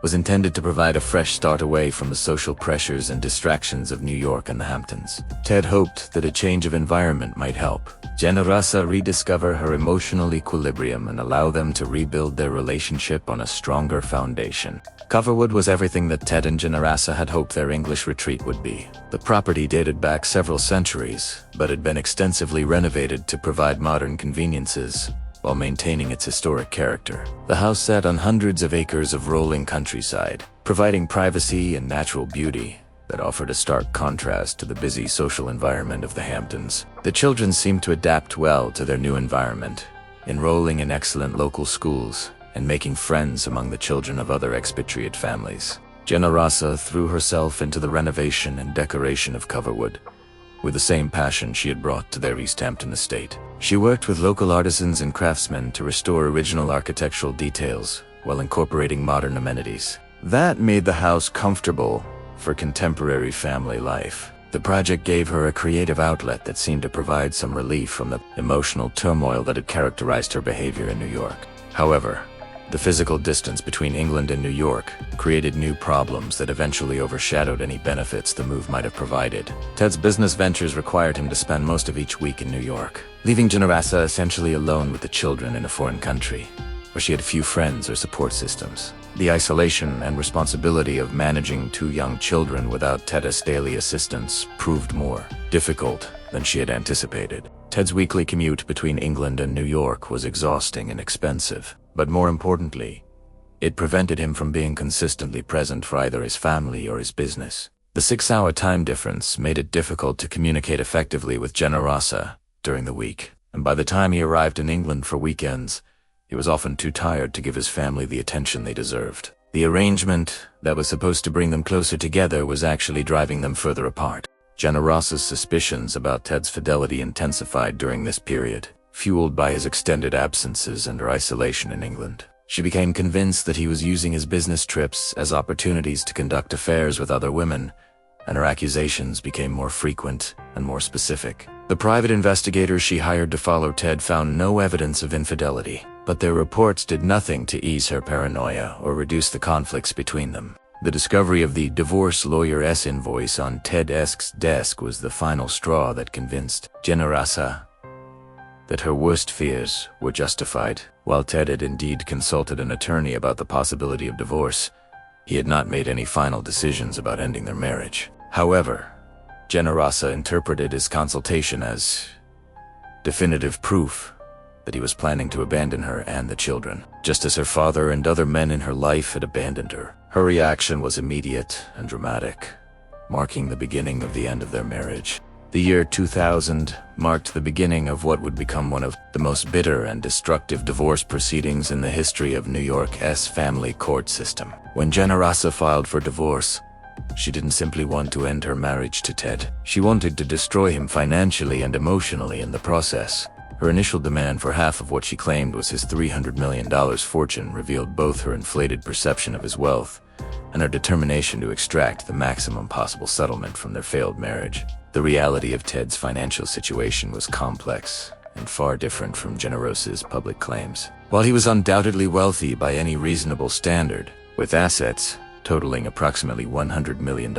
was intended to provide a fresh start away from the social pressures and distractions of New York and the Hamptons. Ted hoped that a change of environment might help Generosa rediscover her emotional equilibrium and allow them to rebuild their relationship on a stronger foundation. Coverwood was everything that Ted and Generosa had hoped their English retreat would be. The property dated back several centuries, but had been extensively renovated to provide modern conveniences while maintaining its historic character. The house sat on hundreds of acres of rolling countryside, providing privacy and natural beauty that offered a stark contrast to the busy social environment of the Hamptons. The children seemed to adapt well to their new environment, enrolling in excellent local schools and making friends among the children of other expatriate families. Generosa threw herself into the renovation and decoration of Coverwood, with the same passion she had brought to their East Hampton estate. She worked with local artisans and craftsmen to restore original architectural details while incorporating modern amenities. That made the house comfortable for contemporary family life. The project gave her a creative outlet that seemed to provide some relief from the emotional turmoil that had characterized her behavior in New York. However, the physical distance between England and New York created new problems that eventually overshadowed any benefits the move might have provided. Ted's business ventures required him to spend most of each week in New York, leaving Generosa essentially alone with the children in a foreign country, where she had few friends or support systems. The isolation and responsibility of managing two young children without Ted's daily assistance proved more difficult than she had anticipated. Ted's weekly commute between England and New York was exhausting and expensive, but more importantly, it prevented him from being consistently present for either his family or his business. The 6-hour time difference made it difficult to communicate effectively with Generosa during the week, and by the time he arrived in England for weekends, he was often too tired to give his family the attention they deserved. The arrangement that was supposed to bring them closer together was actually driving them further apart. Generosa's suspicions about Ted's fidelity intensified during this period, fueled by his extended absences and her isolation in England. She became convinced that he was using his business trips as opportunities to conduct affairs with other women, and her accusations became more frequent and more specific. The private investigators she hired to follow Ted found no evidence of infidelity, but their reports did nothing to ease her paranoia or reduce the conflicts between them. The discovery of the divorce lawyer's invoice on Ted's desk was the final straw that convinced Generosa that her worst fears were justified. While Ted had indeed consulted an attorney about the possibility of divorce, he had not made any final decisions about ending their marriage. However, Generosa interpreted his consultation as definitive proof that he was planning to abandon her and the children, just as her father and other men in her life had abandoned her. Her reaction was immediate and dramatic, marking the beginning of the end of their marriage. The year 2000 marked the beginning of what would become one of the most bitter and destructive divorce proceedings in the history of New York's family court system. When Generosa filed for divorce, she didn't simply want to end her marriage to Ted. She wanted to destroy him financially and emotionally in the process. Her initial demand for half of what she claimed was his $300 million fortune revealed both her inflated perception of his wealth and her determination to extract the maximum possible settlement from their failed marriage. The reality of Ted's financial situation was complex and far different from Generosa's public claims. While he was undoubtedly wealthy by any reasonable standard, with assets totaling approximately $100 million,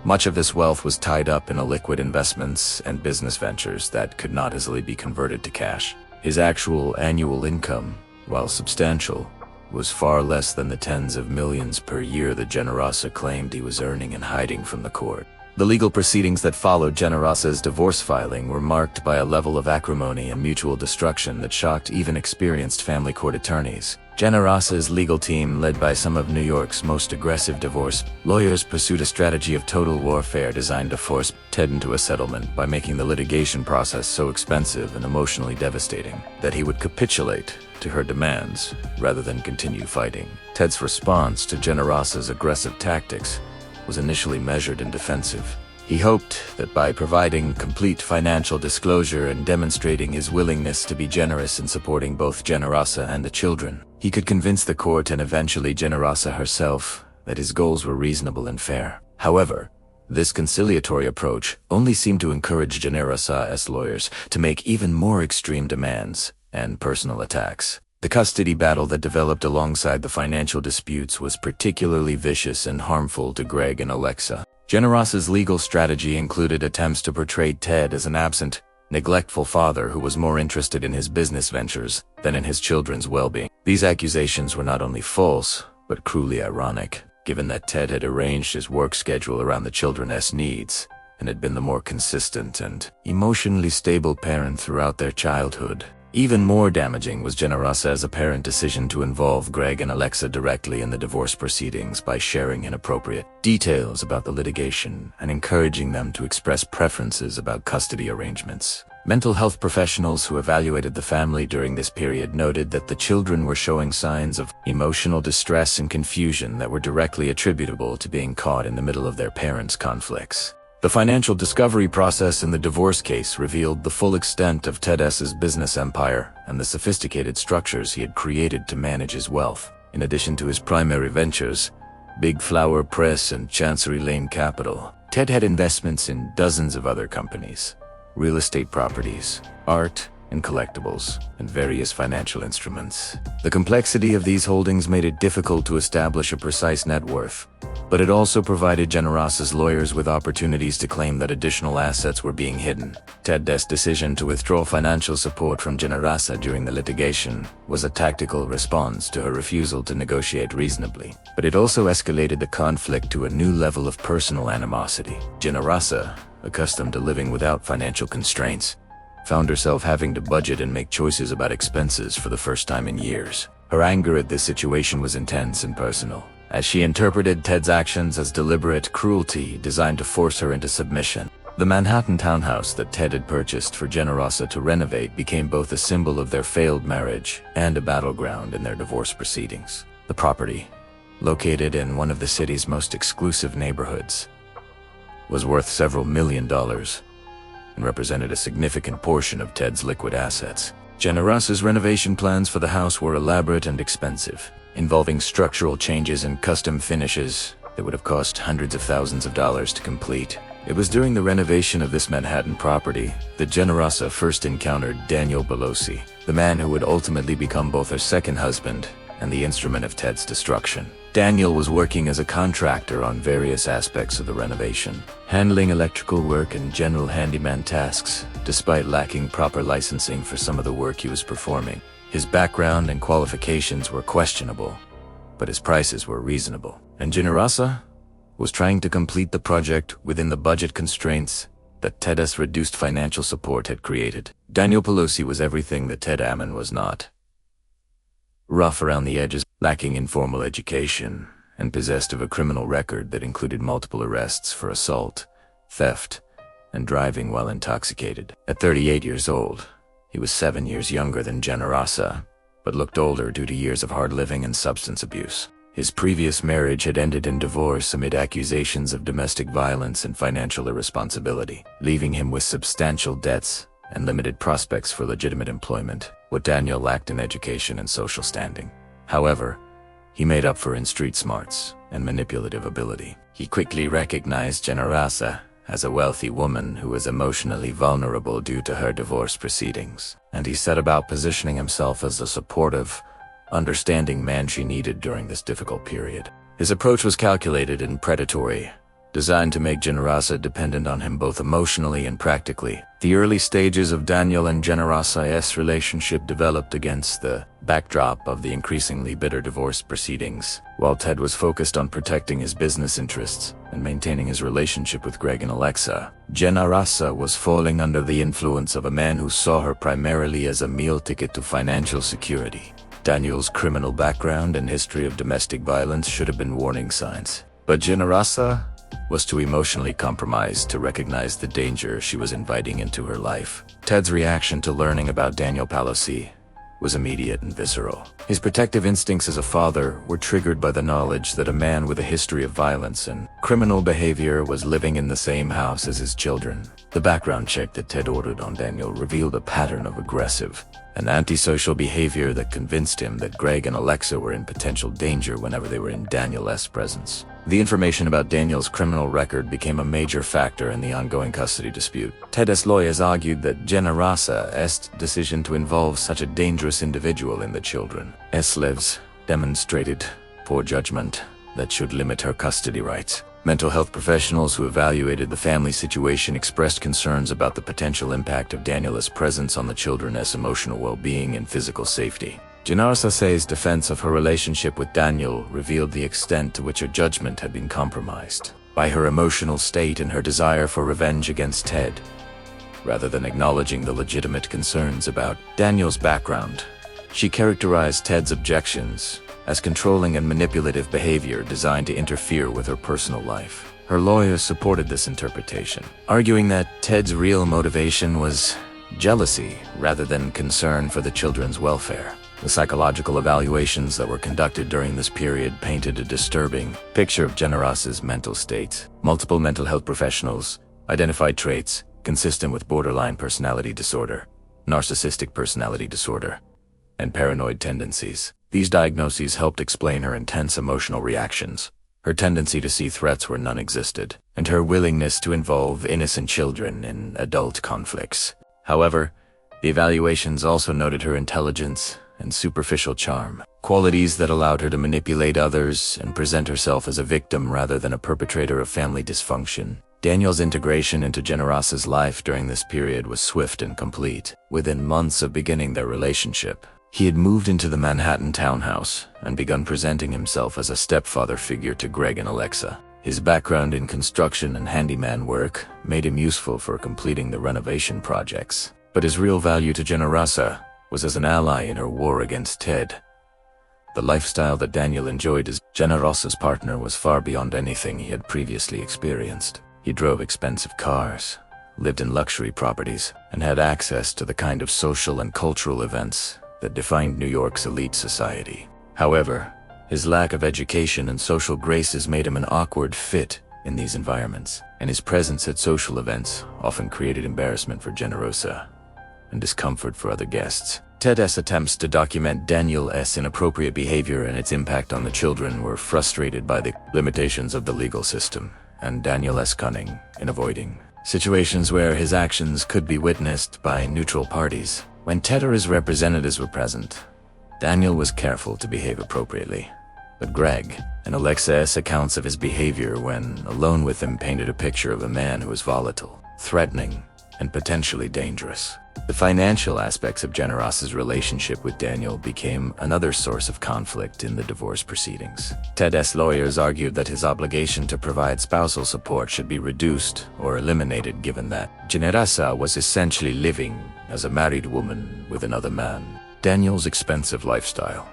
much of this wealth was tied up in illiquid investments and business ventures that could not easily be converted to cash. His actual annual income, while substantial, was far less than the tens of millions per year that Generosa claimed he was earning and hiding from the court. The legal proceedings that followed Generosa's divorce filing were marked by a level of acrimony and mutual destruction that shocked even experienced family court attorneys. Generosa's legal team, led by some of New York's most aggressive divorce lawyers, pursued a strategy of total warfare designed to force Ted into a settlement by making the litigation process so expensive and emotionally devastating that he would capitulate to her demands rather than continue fighting. Ted's response to Generosa's aggressive tactics was initially measured and defensive. He hoped that by providing complete financial disclosure and demonstrating his willingness to be generous in supporting both Generosa and the children, he could convince the court and eventually Generosa herself that his goals were reasonable and fair. However, this conciliatory approach only seemed to encourage Generosa's lawyers to make even more extreme demands and personal attacks. The custody battle that developed alongside the financial disputes was particularly vicious and harmful to Greg and Alexa. Generosa's legal strategy included attempts to portray Ted as an absent, neglectful father who was more interested in his business ventures than in his children's well-being. These accusations were not only false, but cruelly ironic, given that Ted had arranged his work schedule around the children's needs and had been the more consistent and emotionally stable parent throughout their childhood. Even more damaging was Generosa's apparent decision to involve Greg and Alexa directly in the divorce proceedings by sharing inappropriate details about the litigation and encouraging them to express preferences about custody arrangements. Mental health professionals who evaluated the family during this period noted that the children were showing signs of emotional distress and confusion that were directly attributable to being caught in the middle of their parents' conflicts. The financial discovery process in the divorce case revealed the full extent of Ted's business empire and the sophisticated structures he had created to manage his wealth. In addition to his primary ventures, Big Flower Press and Chancery Lane Capital, Ted had investments in dozens of other companies, real estate properties, art and collectibles, and various financial instruments. The complexity of these holdings made it difficult to establish a precise net worth, but it also provided Generosa's lawyers with opportunities to claim that additional assets were being hidden. Ted's decision to withdraw financial support from Generosa during the litigation was a tactical response to her refusal to negotiate reasonably, but it also escalated the conflict to a new level of personal animosity. Generosa, accustomed to living without financial constraints, found herself having to budget and make choices about expenses for the first time in years. Her anger at this situation was intense and personal, as she interpreted Ted's actions as deliberate cruelty designed to force her into submission. The Manhattan townhouse that Ted had purchased for Generosa to renovate became both a symbol of their failed marriage and a battleground in their divorce proceedings. The property, located in one of the city's most exclusive neighborhoods, was worth several $1 million and represented a significant portion of Ted's liquid assets. Generosa's renovation plans for the house were elaborate and expensive, involving structural changes and custom finishes that would have cost hundreds of thousands of dollars to complete. It was during the renovation of this Manhattan property that Generosa first encountered Daniel Pelosi, the man who would ultimately become both her second husband and the instrument of Ted's destruction. Daniel was working as a contractor on various aspects of the renovation, handling electrical work and general handyman tasks, despite lacking proper licensing for some of the work he was performing. His background and qualifications were questionable, but his prices were reasonable. And Generosa was trying to complete the project within the budget constraints that Ted's reduced financial support had created. Daniel Pelosi was everything that Ted Ammon was not. Rough around the edges, lacking informal education, and possessed of a criminal record that included multiple arrests for assault, theft, and driving while intoxicated. At 38 years old, he was 7 years younger than Generosa, but looked older due to years of hard living and substance abuse. His previous marriage had ended in divorce amid accusations of domestic violence and financial irresponsibility, leaving him with substantial debts and limited prospects for legitimate employment, what Daniel lacked in education and social standing. However, he made up for in street smarts and manipulative ability. He quickly recognized Generosa as a wealthy woman who was emotionally vulnerable due to her divorce proceedings, and he set about positioning himself as the supportive, understanding man she needed during this difficult period. His approach was calculated and predatory, designed to make Generosa dependent on him both emotionally and practically. The early stages of Daniel and Generosa's relationship developed against the backdrop of the increasingly bitter divorce proceedings. While Ted was focused on protecting his business interests and maintaining his relationship with Greg and Alexa, Generosa was falling under the influence of a man who saw her primarily as a meal ticket to financial security. Daniel's criminal background and history of domestic violence should have been warning signs, but Generosa was too emotionally compromised to recognize the danger she was inviting into her life. Ted's reaction to learning about Daniel Pelosi was immediate and visceral. His protective instincts as a father were triggered by the knowledge that a man with a history of violence and criminal behavior was living in the same house as his children. The background check that Ted ordered on Daniel revealed a pattern of aggressive and antisocial behavior that convinced him that Greg and Alexa were in potential danger whenever they were in Daniel's presence. The information about Daniel's criminal record became a major factor in the ongoing custody dispute. Ted's lawyers argued that Generosa's decision to involve such a dangerous individual in the children's lives demonstrated poor judgment that should limit her custody rights. Mental health professionals who evaluated the family situation expressed concerns about the potential impact of Daniel's presence on the children's emotional well-being and physical safety. Generosa's defense of her relationship with Daniel revealed the extent to which her judgment had been compromised by her emotional state and her desire for revenge against Ted, rather than acknowledging the legitimate concerns about Daniel's background. She characterized Ted's objections as controlling and manipulative behavior designed to interfere with her personal life. Her lawyers supported this interpretation, arguing that Ted's real motivation was jealousy rather than concern for the children's welfare. The psychological evaluations that were conducted during this period painted a disturbing picture of Generosa's mental state. Multiple mental health professionals identified traits consistent with borderline personality disorder, narcissistic personality disorder, and paranoid tendencies. These diagnoses helped explain her intense emotional reactions, her tendency to see threats where none existed, and her willingness to involve innocent children in adult conflicts. However, the evaluations also noted her intelligence and superficial charm, qualities that allowed her to manipulate others and present herself as a victim rather than a perpetrator of family dysfunction. Daniel's integration into Generosa's life during this period was swift and complete. Within months of beginning their relationship, he had moved into the Manhattan townhouse and begun presenting himself as a stepfather figure to Greg and Alexa. His background in construction and handyman work made him useful for completing the renovation projects. But his real value to Generosa was as an ally in her war against Ted. The lifestyle that Daniel enjoyed as Generosa's partner was far beyond anything he had previously experienced. He drove expensive cars, lived in luxury properties, and had access to the kind of social and cultural events that defined New York's elite society. However, his lack of education and social graces made him an awkward fit in these environments, and his presence at social events often created embarrassment for Generosa and discomfort for other guests. Ted's attempts to document Daniel's inappropriate behavior and its impact on the children were frustrated by the limitations of the legal system, and Daniel's cunning in avoiding situations where his actions could be witnessed by neutral parties. When Ted or his representatives were present, Daniel was careful to behave appropriately. But Greg and Alexa's accounts of his behavior when alone with him painted a picture of a man who was volatile, threatening, and potentially dangerous. The financial aspects of Generosa's relationship with Daniel became another source of conflict in the divorce proceedings. Ted's lawyers argued that his obligation to provide spousal support should be reduced or eliminated, given that Generosa was essentially living as a married woman with another man. Daniel's expensive lifestyle,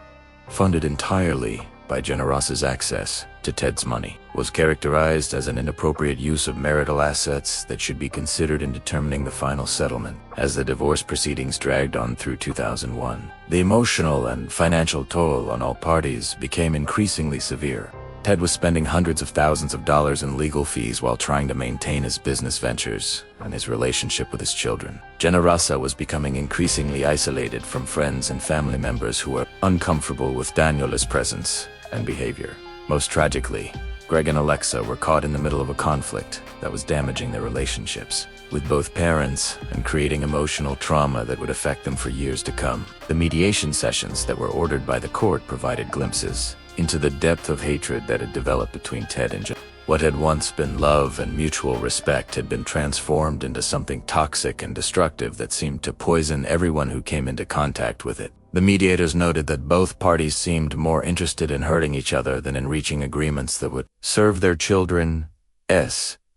funded entirely by Generosa's access to Ted's money, was characterized as an inappropriate use of marital assets that should be considered in determining the final settlement. As the divorce proceedings dragged on through 2001, the emotional and financial toll on all parties became increasingly severe. Ted was spending hundreds of thousands of dollars in legal fees while trying to maintain his business ventures and his relationship with his children. Generosa was becoming increasingly isolated from friends and family members who were uncomfortable with Daniel's presence and behavior. Most tragically, Greg and Alexa were caught in the middle of a conflict that was damaging their relationships with both parents and creating emotional trauma that would affect them for years to come. The mediation sessions that were ordered by the court provided glimpses into the depth of hatred that had developed between Ted and Jen. What had once been love and mutual respect had been transformed into something toxic and destructive that seemed to poison everyone who came into contact with it. The mediators noted that both parties seemed more interested in hurting each other than in reaching agreements that would serve their children's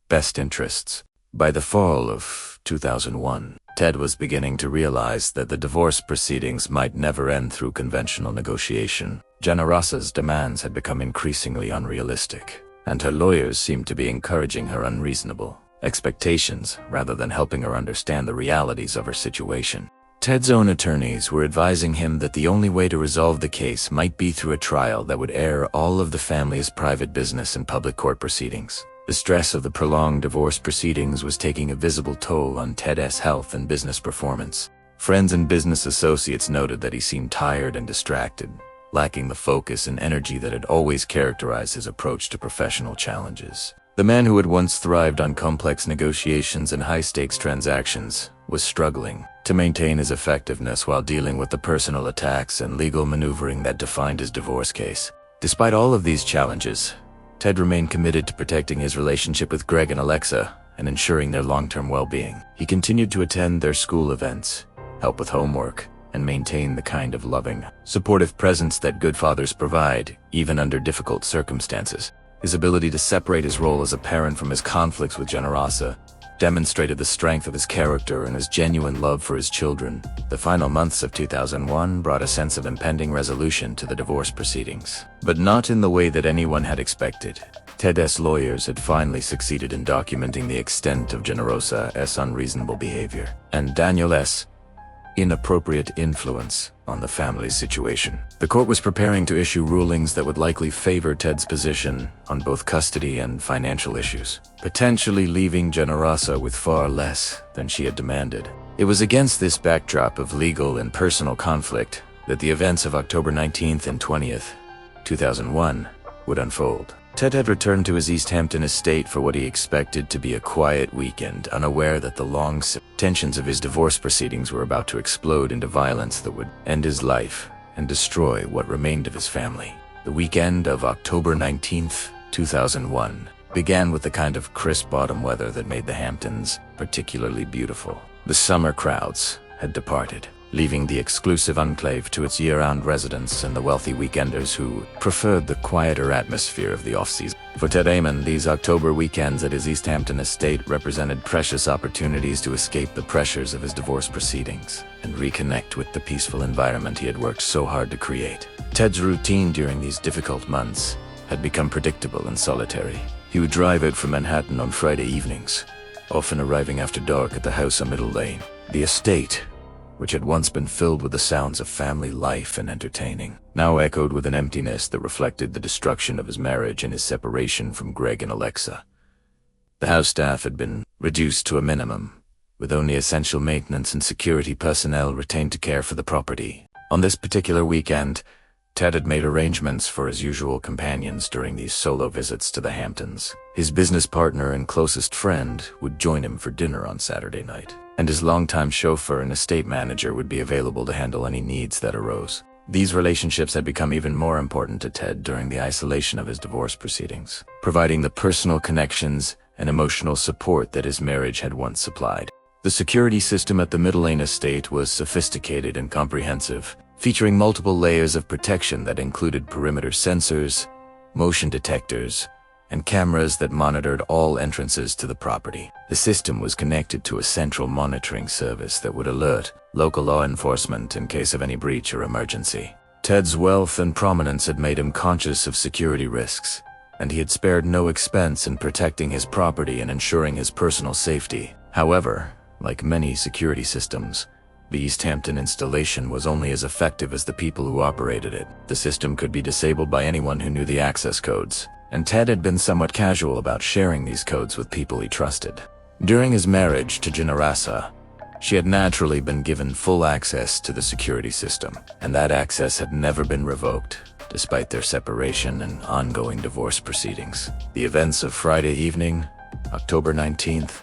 best interests. By the fall of 2001, Ted was beginning to realize that the divorce proceedings might never end through conventional negotiation. Generosa's demands had become increasingly unrealistic, and her lawyers seemed to be encouraging her unreasonable expectations rather than helping her understand the realities of her situation. Ted's own attorneys were advising him that the only way to resolve the case might be through a trial that would air all of the family's private business in public court proceedings. The stress of the prolonged divorce proceedings was taking a visible toll on Ted's health and business performance. Friends and business associates noted that he seemed tired and distracted, lacking the focus and energy that had always characterized his approach to professional challenges. The man who had once thrived on complex negotiations and high-stakes transactions was struggling to maintain his effectiveness while dealing with the personal attacks and legal maneuvering that defined his divorce case. Despite all of these challenges, Ted remained committed to protecting his relationship with Greg and Alexa and ensuring their long-term well-being. He continued to attend their school events, help with homework, and maintain the kind of loving, supportive presence that good fathers provide, even under difficult circumstances. His ability to separate his role as a parent from his conflicts with Generosa demonstrated the strength of his character and his genuine love for his children. The final months of 2001 brought a sense of impending resolution to the divorce proceedings, but not in the way that anyone had expected. Ted's lawyers had finally succeeded in documenting the extent of Generosa's unreasonable behavior and Daniel's inappropriate influence on the family's situation. The court was preparing to issue rulings that would likely favor Ted's position on both custody and financial issues, potentially leaving Generosa with far less than she had demanded. It was against this backdrop of legal and personal conflict that the events of October 19th and 20th, 2001 would unfold. Ted had returned to his East Hampton estate for what he expected to be a quiet weekend, unaware that the long tensions of his divorce proceedings were about to explode into violence that would end his life and destroy what remained of his family. The weekend of October 19th, 2001 began with the kind of crisp autumn weather that made the Hamptons particularly beautiful. The summer crowds had departed, leaving the exclusive enclave to its year-round residents and the wealthy weekenders who preferred the quieter atmosphere of the off-season. For Ted Amon, these October weekends at his East Hampton estate represented precious opportunities to escape the pressures of his divorce proceedings and reconnect with the peaceful environment he had worked so hard to create. Ted's routine during these difficult months had become predictable and solitary. He would drive out from Manhattan on Friday evenings, often arriving after dark at the house on Middle Lane. The estate, which had once been filled with the sounds of family life and entertaining, now echoed with an emptiness that reflected the destruction of his marriage and his separation from Greg and Alexa. The house staff had been reduced to a minimum, with only essential maintenance and security personnel retained to care for the property. On this particular weekend, Ted had made arrangements for his usual companions during these solo visits to the Hamptons. His business partner and closest friend would join him for dinner on Saturday night, and his longtime chauffeur and estate manager would be available to handle any needs that arose. These relationships had become even more important to Ted during the isolation of his divorce proceedings, providing the personal connections and emotional support that his marriage had once supplied. The security system at the Middle Lane estate was sophisticated and comprehensive, featuring multiple layers of protection that included perimeter sensors, motion detectors, and cameras that monitored all entrances to the property. The system was connected to a central monitoring service that would alert local law enforcement in case of any breach or emergency. Ted's wealth and prominence had made him conscious of security risks, and he had spared no expense in protecting his property and ensuring his personal safety. However, like many security systems, the East Hampton installation was only as effective as the people who operated it. The system could be disabled by anyone who knew the access codes, and Ted had been somewhat casual about sharing these codes with people he trusted. During his marriage to Generosa, she had naturally been given full access to the security system, and that access had never been revoked, despite their separation and ongoing divorce proceedings. The events of Friday evening, October 19th,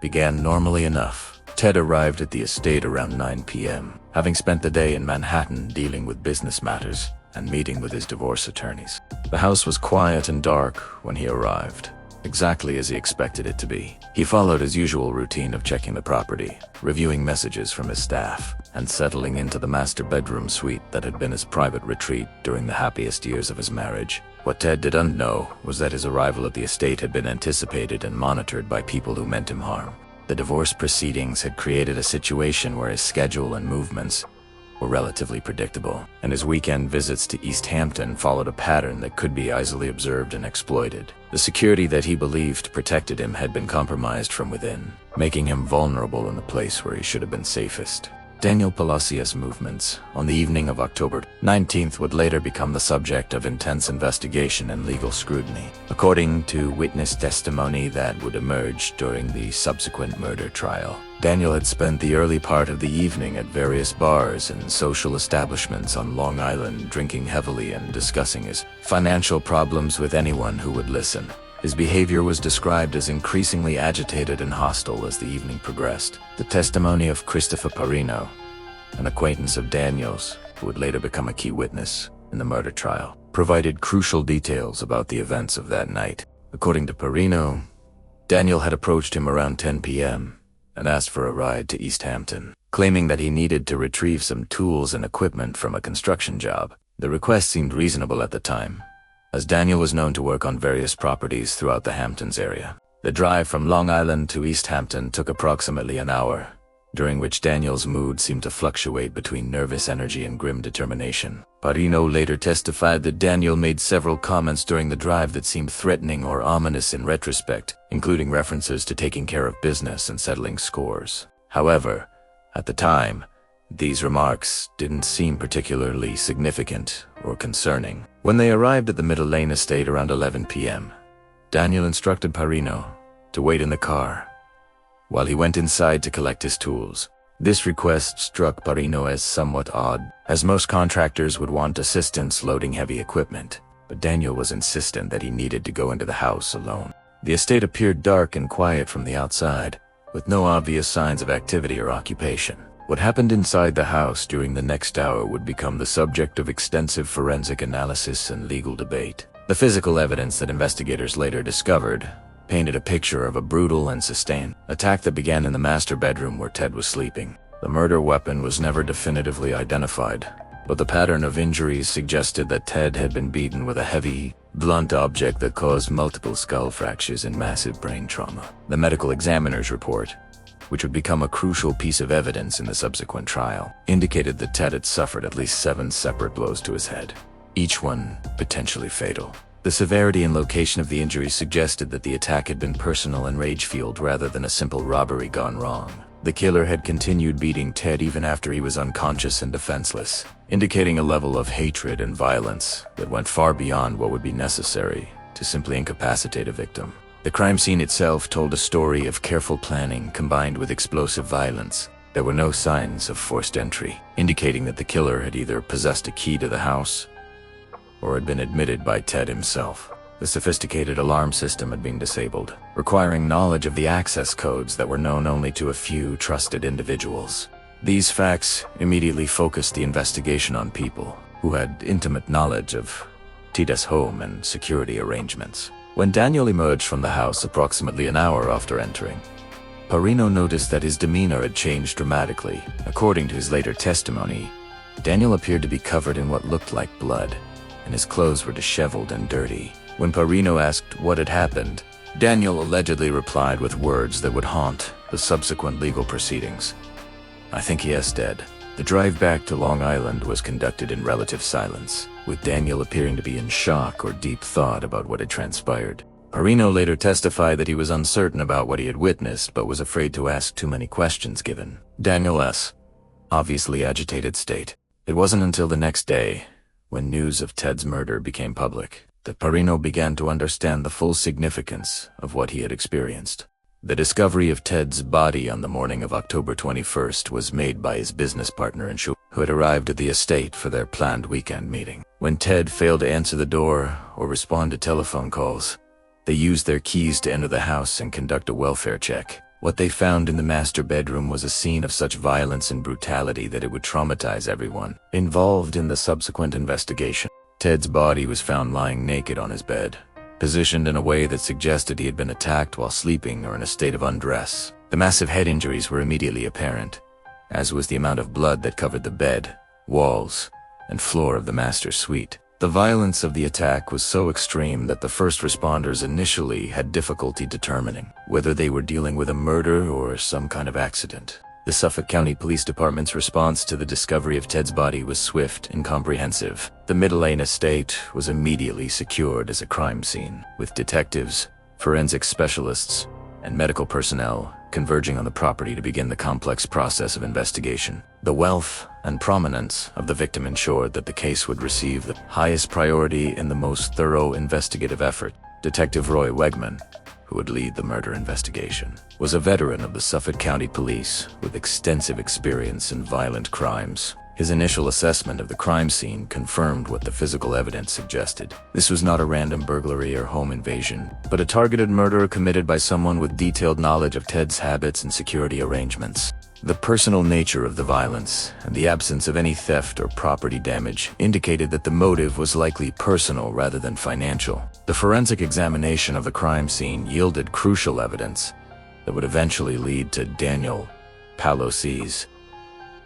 began normally enough. Ted arrived at the estate around 9 p.m., having spent the day in Manhattan dealing with business matters and meeting with his divorce attorneys. The house was quiet and dark when he arrived, exactly as he expected it to be. He followed his usual routine of checking the property, reviewing messages from his staff, and settling into the master bedroom suite that had been his private retreat during the happiest years of his marriage. What Ted didn't know was that his arrival at the estate had been anticipated and monitored by people who meant him harm. The divorce proceedings had created a situation where his schedule and movements were relatively predictable, and his weekend visits to East Hampton followed a pattern that could be easily observed and exploited. The security that he believed protected him had been compromised from within, making him vulnerable in the place where he should have been safest. Daniel Palacios' movements on the evening of October 19th would later become the subject of intense investigation and legal scrutiny, according to witness testimony that would emerge during the subsequent murder trial. Daniel had spent the early part of the evening at various bars and social establishments on Long Island, drinking heavily and discussing his financial problems with anyone who would listen. His behavior was described as increasingly agitated and hostile as the evening progressed. The testimony of Christopher Parino, an acquaintance of Daniel's, who would later become a key witness in the murder trial, provided crucial details about the events of that night. According to Parino, Daniel had approached him around 10 p.m. and asked for a ride to East Hampton, claiming that he needed to retrieve some tools and equipment from a construction job. The request seemed reasonable at the time, as Daniel was known to work on various properties throughout the Hamptons area. The drive from Long Island to East Hampton took approximately an hour, during which Daniel's mood seemed to fluctuate between nervous energy and grim determination. Parino later testified that Daniel made several comments during the drive that seemed threatening or ominous in retrospect, including references to taking care of business and settling scores. However, at the time, these remarks didn't seem particularly significant or concerning. When they arrived at the Middle Lane estate around 11 p.m., Daniel instructed Parino to wait in the car while he went inside to collect his tools. This request struck Parino as somewhat odd, as most contractors would want assistance loading heavy equipment, but Daniel was insistent that he needed to go into the house alone. The estate appeared dark and quiet from the outside, with no obvious signs of activity or occupation. What happened inside the house during the next hour would become the subject of extensive forensic analysis and legal debate. The physical evidence that investigators later discovered painted a picture of a brutal and sustained attack that began in the master bedroom where Ted was sleeping. The murder weapon was never definitively identified, but the pattern of injuries suggested that Ted had been beaten with a heavy, blunt object that caused multiple skull fractures and massive brain trauma. The medical examiner's report, which would become a crucial piece of evidence in the subsequent trial, indicated that Ted had suffered at least 7 separate blows to his head, each one potentially fatal. The severity and location of the injuries suggested that the attack had been personal and rage-fueled rather than a simple robbery gone wrong. The killer had continued beating Ted even after he was unconscious and defenseless, indicating a level of hatred and violence that went far beyond what would be necessary to simply incapacitate a victim. The crime scene itself told a story of careful planning combined with explosive violence. There were no signs of forced entry, indicating that the killer had either possessed a key to the house or had been admitted by Ted himself. The sophisticated alarm system had been disabled, requiring knowledge of the access codes that were known only to a few trusted individuals. These facts immediately focused the investigation on people who had intimate knowledge of Ted's home and security arrangements. When Daniel emerged from the house approximately an hour after entering, Parino noticed that his demeanor had changed dramatically. According to his later testimony, Daniel appeared to be covered in what looked like blood, and his clothes were disheveled and dirty. When Parino asked what had happened, Daniel allegedly replied with words that would haunt the subsequent legal proceedings. "I think he is dead." The drive back to Long Island was conducted in relative silence, with Daniel appearing to be in shock or deep thought about what had transpired. Parino later testified that he was uncertain about what he had witnessed, but was afraid to ask too many questions given Daniel's obviously agitated state. It wasn't until the next day, when news of Ted's murder became public, that Parino began to understand the full significance of what he had experienced. The discovery of Ted's body on the morning of October 21st was made by his business partner and who had arrived at the estate for their planned weekend meeting. When Ted failed to answer the door or respond to telephone calls, they used their keys to enter the house and conduct a welfare check. What they found in the master bedroom was a scene of such violence and brutality that it would traumatize everyone involved in the subsequent investigation. Ted's body was found lying naked on his bed, positioned in a way that suggested he had been attacked while sleeping or in a state of undress. The massive head injuries were immediately apparent, as was the amount of blood that covered the bed, walls, and floor of the master suite. The violence of the attack was so extreme that the first responders initially had difficulty determining whether they were dealing with a murder or some kind of accident. The Suffolk County Police Department's response to the discovery of Ted's body was swift and comprehensive. The Middle Lane estate was immediately secured as a crime scene, with detectives, forensic specialists, and medical personnel converging on the property to begin the complex process of investigation. The wealth and prominence of the victim ensured that the case would receive the highest priority in the most thorough investigative effort. Detective Roy Wegman, who would lead the murder investigation, was a veteran of the Suffolk County Police with extensive experience in violent crimes. His initial assessment of the crime scene confirmed what the physical evidence suggested. This was not a random burglary or home invasion, but a targeted murder committed by someone with detailed knowledge of Ted's habits and security arrangements. The personal nature of the violence and the absence of any theft or property damage indicated that the motive was likely personal rather than financial. The forensic examination of the crime scene yielded crucial evidence that would eventually lead to Daniel Palosi's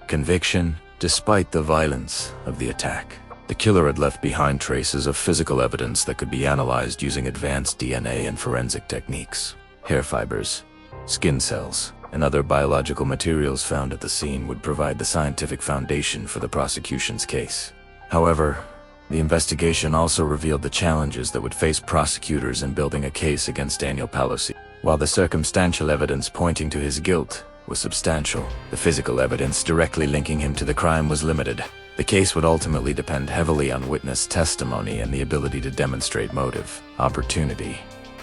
conviction. Despite the violence of the attack, the killer had left behind traces of physical evidence that could be analyzed using advanced DNA and forensic techniques. hair fibers, skin cells, and other biological materials found at the scene would provide the scientific foundation for the prosecution's case. However, the investigation also revealed the challenges that would face prosecutors in building a case against Daniel Pelosi. While the circumstantial evidence pointing to his guilt was substantial, the physical evidence directly linking him to the crime was limited. The case would ultimately depend heavily on witness testimony and the ability to demonstrate motive, opportunity,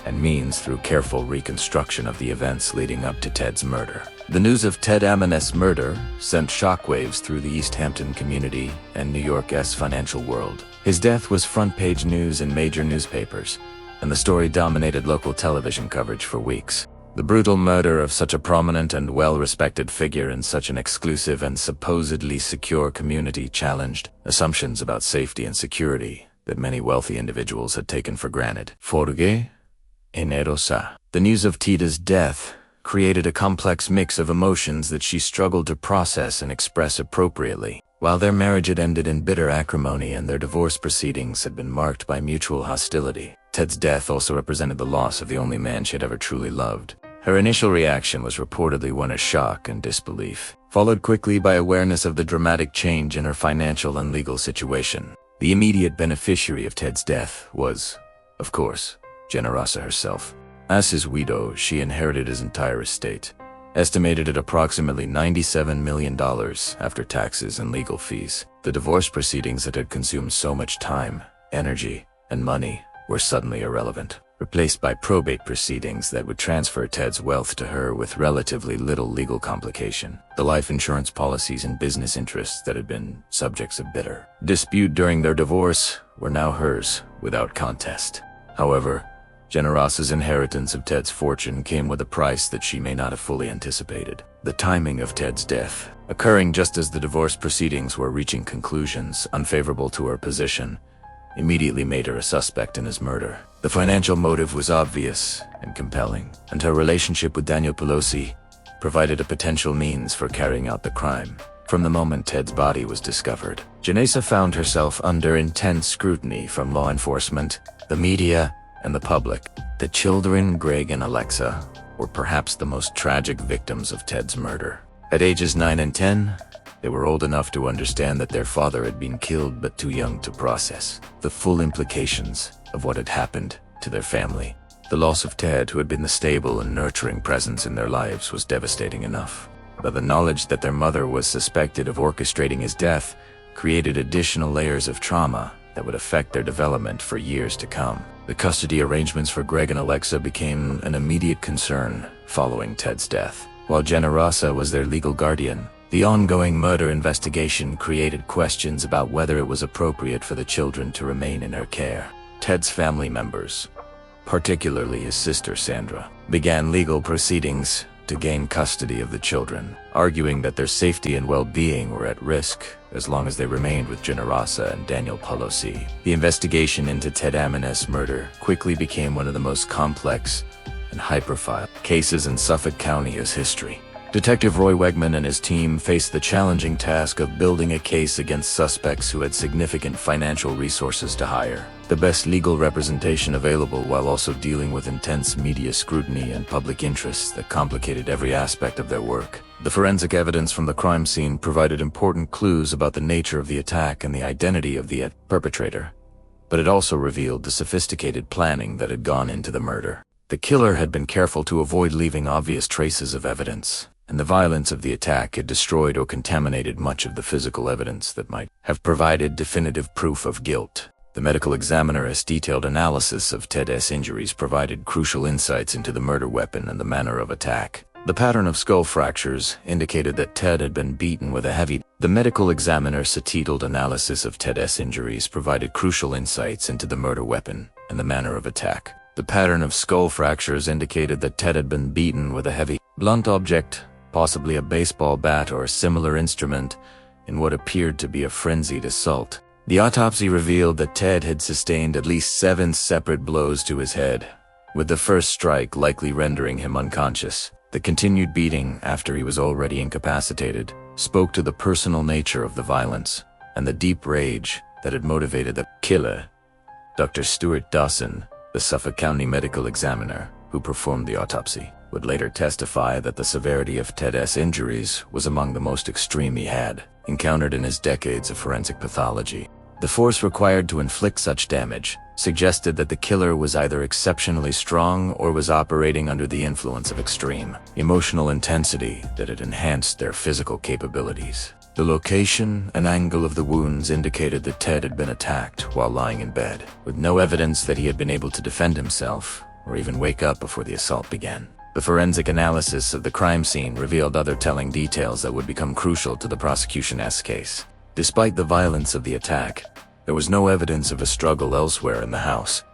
and means through careful reconstruction of the events leading up to Ted's murder. The news of Ted Amonet's murder sent shockwaves through the East Hampton community and New York's financial world. His death was front-page news in major newspapers, and the story dominated local television coverage for weeks. The brutal murder of such a prominent and well-respected figure in such an exclusive and supposedly secure community challenged assumptions about safety and security that many wealthy individuals had taken for granted. Forge Enerosa. The news of Tita's death created a complex mix of emotions that she struggled to process and express appropriately. While their marriage had ended in bitter acrimony and their divorce proceedings had been marked by mutual hostility, Ted's death also represented the loss of the only man she had ever truly loved. Her initial reaction was reportedly one of shock and disbelief, followed quickly by awareness of the dramatic change in her financial and legal situation. The immediate beneficiary of Ted's death was, of course, Generosa herself. As his widow, she inherited his entire estate, estimated at approximately $97 million after taxes and legal fees. The divorce proceedings that had consumed so much time, energy, and money were suddenly irrelevant, replaced by probate proceedings that would transfer Ted's wealth to her with relatively little legal complication. The life insurance policies and business interests that had been subjects of bitter dispute during their divorce were now hers without contest. However, Generosa's inheritance of Ted's fortune came with a price that she may not have fully anticipated. The timing of Ted's death, occurring just as the divorce proceedings were reaching conclusions unfavorable to her position, immediately made her a suspect in his murder. The financial motive was obvious and compelling, and her relationship with Daniel Pelosi provided a potential means for carrying out the crime. From the moment Ted's body was discovered, Janessa found herself under intense scrutiny from law enforcement, the media, and the public. The children, Greg and Alexa, were perhaps the most tragic victims of Ted's murder. At ages 9 and 10, they were old enough to understand that their father had been killed but too young to process the full implications of what had happened to their family. The loss of Ted, who had been the stable and nurturing presence in their lives, was devastating enough, but the knowledge that their mother was suspected of orchestrating his death created additional layers of trauma that would affect their development for years to come. The custody arrangements for Greg and Alexa became an immediate concern following Ted's death. While Generosa was their legal guardian, the ongoing murder investigation created questions about whether it was appropriate for the children to remain in her care. Ted's family members, particularly his sister Sandra, began legal proceedings to gain custody of the children, arguing that their safety and well-being were at risk as long as they remained with Generosa and Daniel Pelosi. The investigation into Ted Amonet's murder quickly became one of the most complex and high-profile cases in Suffolk County's history. Detective Roy Wegman and his team faced the challenging task of building a case against suspects who had significant financial resources to hire, the best legal representation available, while also dealing with intense media scrutiny and public interests that complicated every aspect of their work. The forensic evidence from the crime scene provided important clues about the nature of the attack and the identity of the perpetrator, but it also revealed the sophisticated planning that had gone into the murder. The killer had been careful to avoid leaving obvious traces of evidence, and the violence of the attack had destroyed or contaminated much of the physical evidence that might have provided definitive proof of guilt. The medical examiner's detailed analysis of Ted's injuries provided crucial insights into the murder weapon and the manner of attack. The pattern of skull fractures indicated that Ted had been beaten with a heavy. The medical examiner's detailed analysis of Ted's injuries provided crucial insights into the murder weapon and the manner of attack. The pattern of skull fractures indicated that Ted had been beaten with a heavy, blunt object, possibly a baseball bat or a similar instrument, in what appeared to be a frenzied assault. The autopsy revealed that Ted had sustained at least 7 separate blows to his head, with the first strike likely rendering him unconscious. The continued beating, after he was already incapacitated, spoke to the personal nature of the violence and the deep rage that had motivated the killer. Dr. Stuart Dawson, the Suffolk County medical examiner, who performed the autopsy, would later testify that the severity of Ted's injuries was among the most extreme he had encountered in his decades of forensic pathology. The force required to inflict such damage suggested that the killer was either exceptionally strong or was operating under the influence of extreme emotional intensity that had enhanced their physical capabilities. The location and angle of the wounds indicated that Ted had been attacked while lying in bed, with no evidence that he had been able to defend himself or even wake up before the assault began. The forensic analysis of the crime scene revealed other telling details that would become crucial to the prosecution's case. Despite the violence of the attack, there was no evidence of a struggle elsewhere in the house,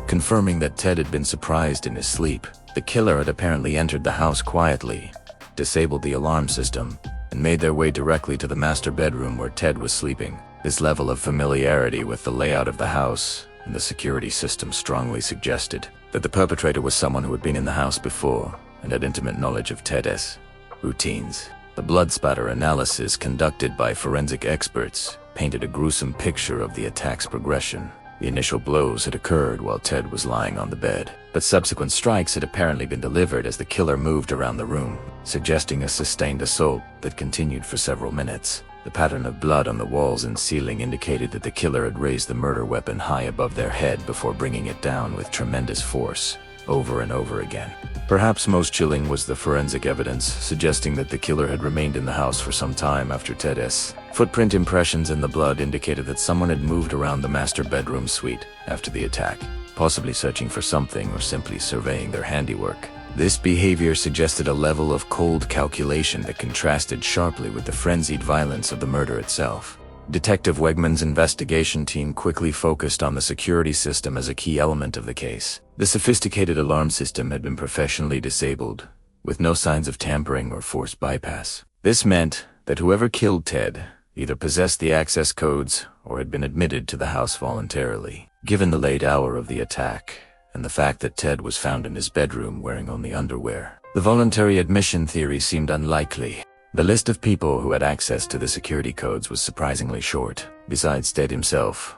confirming that Ted had been surprised in his sleep. The killer had apparently entered the house quietly, disabled the alarm system, and made their way directly to the master bedroom where Ted was sleeping. This level of familiarity with the layout of the house and the security system strongly suggested that the perpetrator was someone who had been in the house before and had intimate knowledge of Ted's routines. The blood spatter analysis conducted by forensic experts painted a gruesome picture of the attack's progression. The initial blows had occurred while Ted was lying on the bed, but subsequent strikes had apparently been delivered as the killer moved around the room, suggesting a sustained assault that continued for several minutes. The pattern of blood on the walls and ceiling indicated that the killer had raised the murder weapon high above their head before bringing it down with tremendous force, over and over again. Perhaps most chilling was the forensic evidence, suggesting that the killer had remained in the house for some time after Ted's. Footprint impressions in the blood indicated that someone had moved around the master bedroom suite after the attack, possibly searching for something or simply surveying their handiwork. This behavior suggested a level of cold calculation that contrasted sharply with the frenzied violence of the murder itself. Detective Wegman's investigation team quickly focused on the security system as a key element of the case. The sophisticated alarm system had been professionally disabled, with no signs of tampering or forced bypass. This meant that whoever killed Ted either possessed the access codes or had been admitted to the house voluntarily. Given the late hour of the attack, and the fact that Ted was found in his bedroom wearing only underwear, the voluntary admission theory seemed unlikely. The list of people who had access to the security codes was surprisingly short. Besides Ted himself,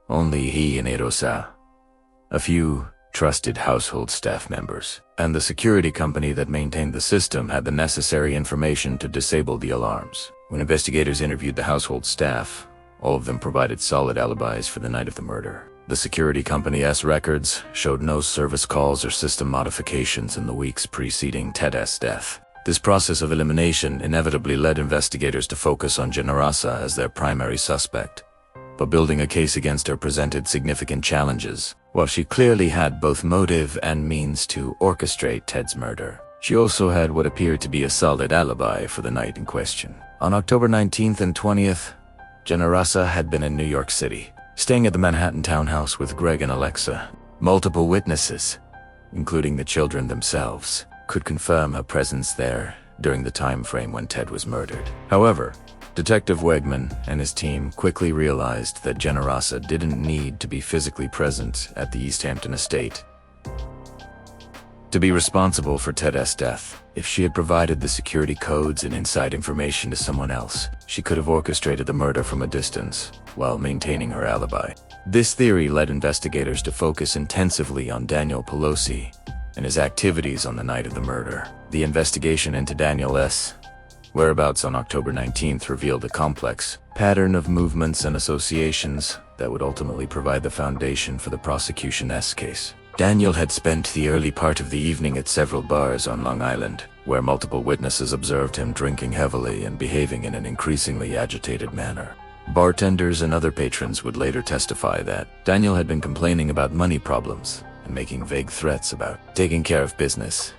only he and Erosa, a few trusted household staff members, and the security company that maintained the system had the necessary information to disable the alarms. When investigators interviewed the household staff, all of them provided solid alibis for the night of the murder. The security company's records showed no service calls or system modifications in the weeks preceding Ted's death. This process of elimination inevitably led investigators to focus on Generosa as their primary suspect. But building a case against her presented significant challenges. While she clearly had both motive and means to orchestrate Ted's murder, she also had what appeared to be a solid alibi for the night in question. On October 19th and 20th, Generosa had been in New York City, staying at the Manhattan townhouse with Greg and Alexa. Multiple witnesses, including the children themselves, could confirm her presence there during the time frame when Ted was murdered. However, Detective Wegman and his team quickly realized that Generosa didn't need to be physically present at the East Hampton estate to be responsible for Ted's death. If she had provided the security codes and inside information to someone else, she could have orchestrated the murder from a distance while maintaining her alibi. This theory led investigators to focus intensively on Daniel Pelosi and his activities on the night of the murder. The investigation into Daniel's whereabouts on October 19th revealed a complex pattern of movements and associations that would ultimately provide the foundation for the prosecution's case. Daniel had spent the early part of the evening at several bars on Long Island, where multiple witnesses observed him drinking heavily and behaving in an increasingly agitated manner. Bartenders and other patrons would later testify that Daniel had been complaining about money problems and making vague threats about taking care of business.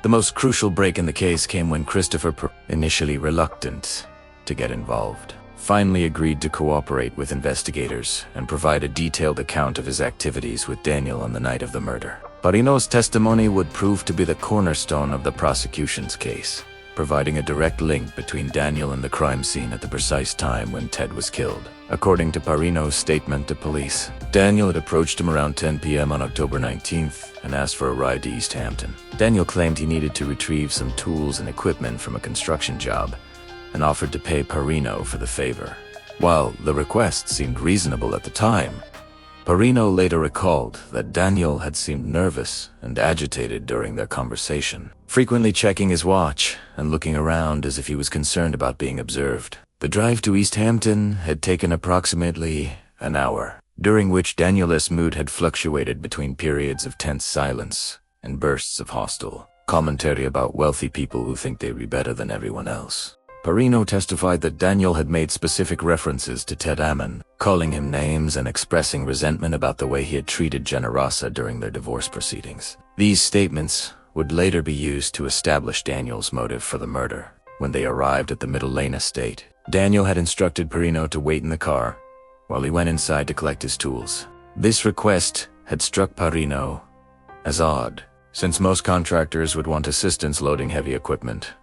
The most crucial break in the case came when Christopher, initially reluctant to get involved, finally agreed to cooperate with investigators and provide a detailed account of his activities with Daniel on the night of the murder. Parino's testimony would prove to be the cornerstone of the prosecution's case, providing a direct link between Daniel and the crime scene at the precise time when Ted was killed. According to Parino's statement to police, Daniel had approached him around 10 p.m. on October 19th and asked for a ride to East Hampton. Daniel claimed he needed to retrieve some tools and equipment from a construction job and offered to pay Parino for the favor. While the request seemed reasonable at the time, Perino later recalled that Daniel had seemed nervous and agitated during their conversation, frequently checking his watch and looking around as if he was concerned about being observed. The drive to East Hampton had taken approximately an hour, during which Daniel's mood had fluctuated between periods of tense silence and bursts of hostile commentary about wealthy people who think they'd be better than everyone else. Perino testified that Daniel had made specific references to Ted Ammon, calling him names and expressing resentment about the way he had treated Generosa during their divorce proceedings. These statements would later be used to establish Daniel's motive for the murder. When they arrived at the Middle Lane estate, Daniel had instructed Perino to wait in the car while he went inside to collect his tools. This request had struck Perino as odd, since most contractors would want assistance loading heavy equipment.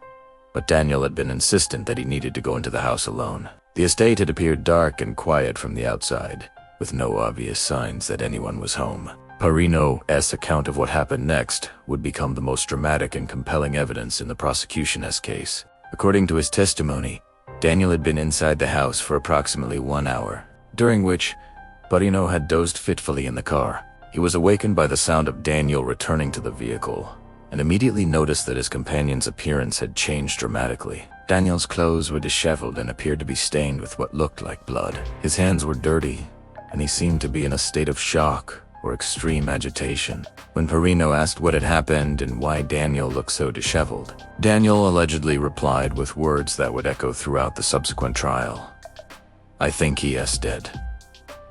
But Daniel had been insistent that he needed to go into the house alone. The estate had appeared dark and quiet from the outside, with no obvious signs that anyone was home. Perino's account of what happened next would become the most dramatic and compelling evidence in the prosecution's case. According to his testimony, Daniel had been inside the house for approximately 1 hour, during which Perino had dozed fitfully in the car. He was awakened by the sound of Daniel returning to the vehicle, and immediately noticed that his companion's appearance had changed dramatically. Daniel's clothes were disheveled and appeared to be stained with what looked like blood. His hands were dirty, and he seemed to be in a state of shock or extreme agitation. When Perino asked what had happened and why Daniel looked so disheveled, Daniel allegedly replied with words that would echo throughout the subsequent trial. "I think he is dead."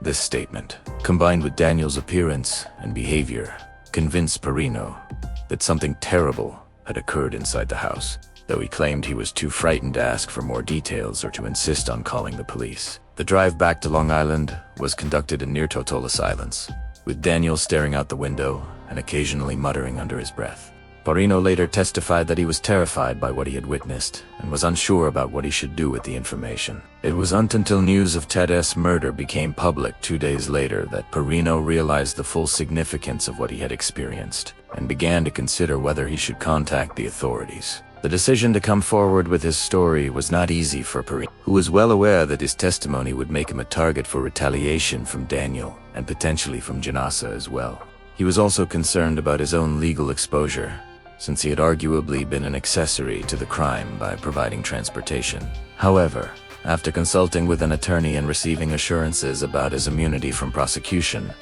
This statement, combined with Daniel's appearance and behavior, convinced Perino that something terrible had occurred inside the house, though he claimed he was too frightened to ask for more details or to insist on calling the police. The drive back to Long Island was conducted in near total silence, with Daniel staring out the window and occasionally muttering under his breath. Perino later testified that he was terrified by what he had witnessed and was unsure about what he should do with the information. It was not until news of Ted's murder became public 2 days later that Perino realized the full significance of what he had experienced and began to consider whether he should contact the authorities. The decision to come forward with his story was not easy for Perino, who was well aware that his testimony would make him a target for retaliation from Daniel and potentially from Janasa as well. He was also concerned about his own legal exposure, since he had arguably been an accessory to the crime by providing transportation. However, after consulting with an attorney and receiving assurances about his immunity from prosecution,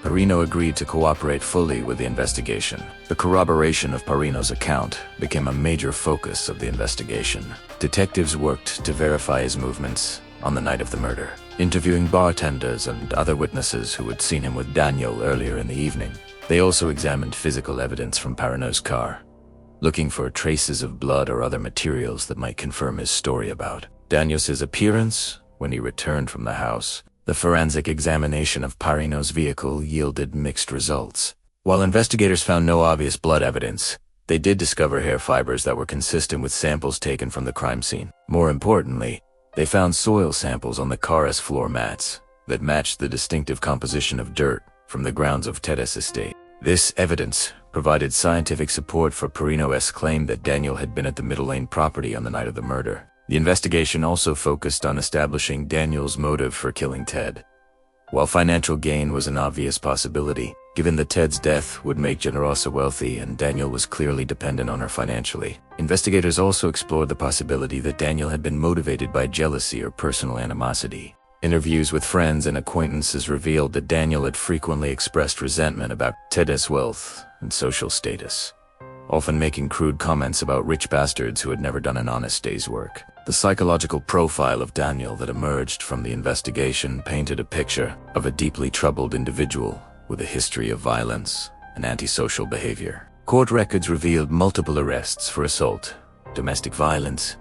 Perino agreed to cooperate fully with the investigation. The corroboration of Perino's account became a major focus of the investigation. Detectives worked to verify his movements on the night of the murder, interviewing bartenders and other witnesses who had seen him with Daniel earlier in the evening. They also examined physical evidence from Perino's car, looking for traces of blood or other materials that might confirm his story about Daniel's appearance when he returned from the house. The forensic examination of Perino's vehicle yielded mixed results. While investigators found no obvious blood evidence, they did discover hair fibers that were consistent with samples taken from the crime scene. More importantly, they found soil samples on the car's floor mats that matched the distinctive composition of dirt from the grounds of Ted's estate. This evidence provided scientific support for Perino's claim that Daniel had been at the Middle Lane property on the night of the murder. The investigation also focused on establishing Daniel's motive for killing Ted. While financial gain was an obvious possibility, given that Ted's death would make Generosa wealthy and Daniel was clearly dependent on her financially, investigators also explored the possibility that Daniel had been motivated by jealousy or personal animosity. Interviews with friends and acquaintances revealed that Daniel had frequently expressed resentment about Ted's wealth and social status, often making crude comments about rich bastards who had never done an honest day's work. The psychological profile of Daniel that emerged from the investigation painted a picture of a deeply troubled individual with a history of violence and antisocial behavior. Court records revealed multiple arrests for assault, domestic violence,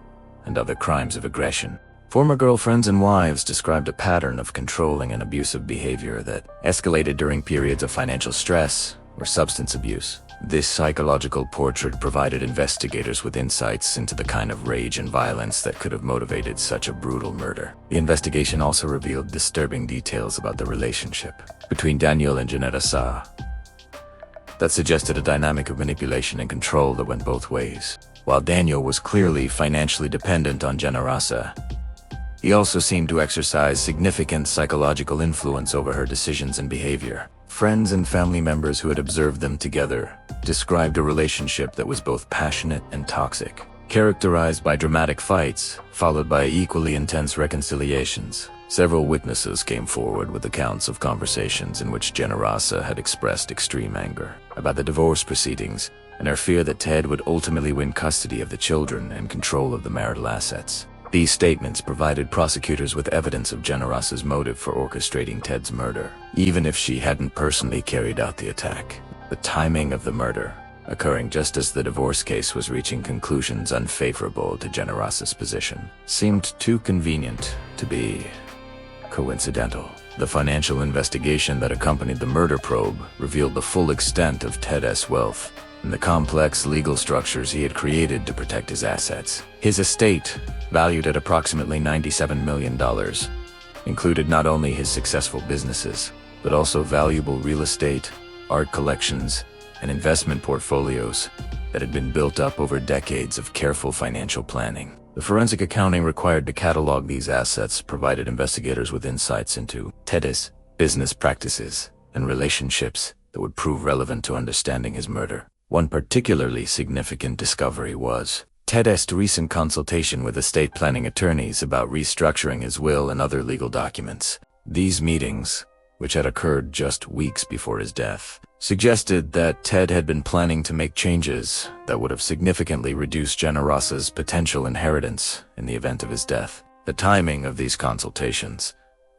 and other crimes of aggression. Former girlfriends and wives described a pattern of controlling and abusive behavior that escalated during periods of financial stress or substance abuse. This psychological portrait provided investigators with insights into the kind of rage and violence that could have motivated such a brutal murder. The investigation also revealed disturbing details about the relationship between Daniel and Generosa that suggested a dynamic of manipulation and control that went both ways. While Daniel was clearly financially dependent on Generosa, He also seemed to exercise significant psychological influence over her decisions and behavior. Friends and family members who had observed them together described a relationship that was both passionate and toxic, characterized by dramatic fights, followed by equally intense reconciliations. Several witnesses came forward with accounts of conversations in which Generosa had expressed extreme anger about the divorce proceedings and her fear that Ted would ultimately win custody of the children and control of the marital assets. These statements provided prosecutors with evidence of Generosa's motive for orchestrating Ted's murder, even if she hadn't personally carried out the attack. The timing of the murder, occurring just as the divorce case was reaching conclusions unfavorable to Generosa's position, seemed too convenient to be coincidental. The financial investigation that accompanied the murder probe revealed the full extent of Ted's wealth and the complex legal structures he had created to protect his assets. His estate, valued at approximately $97 million, included not only his successful businesses, but also valuable real estate, art collections, and investment portfolios that had been built up over decades of careful financial planning. The forensic accounting required to catalog these assets provided investigators with insights into Ted's business practices and relationships that would prove relevant to understanding his murder. One particularly significant discovery was Ted's recent consultation with estate planning attorneys about restructuring his will and other legal documents. These meetings, which had occurred just weeks before his death, suggested that Ted had been planning to make changes that would have significantly reduced Generosa's potential inheritance in the event of his death. The timing of these consultations,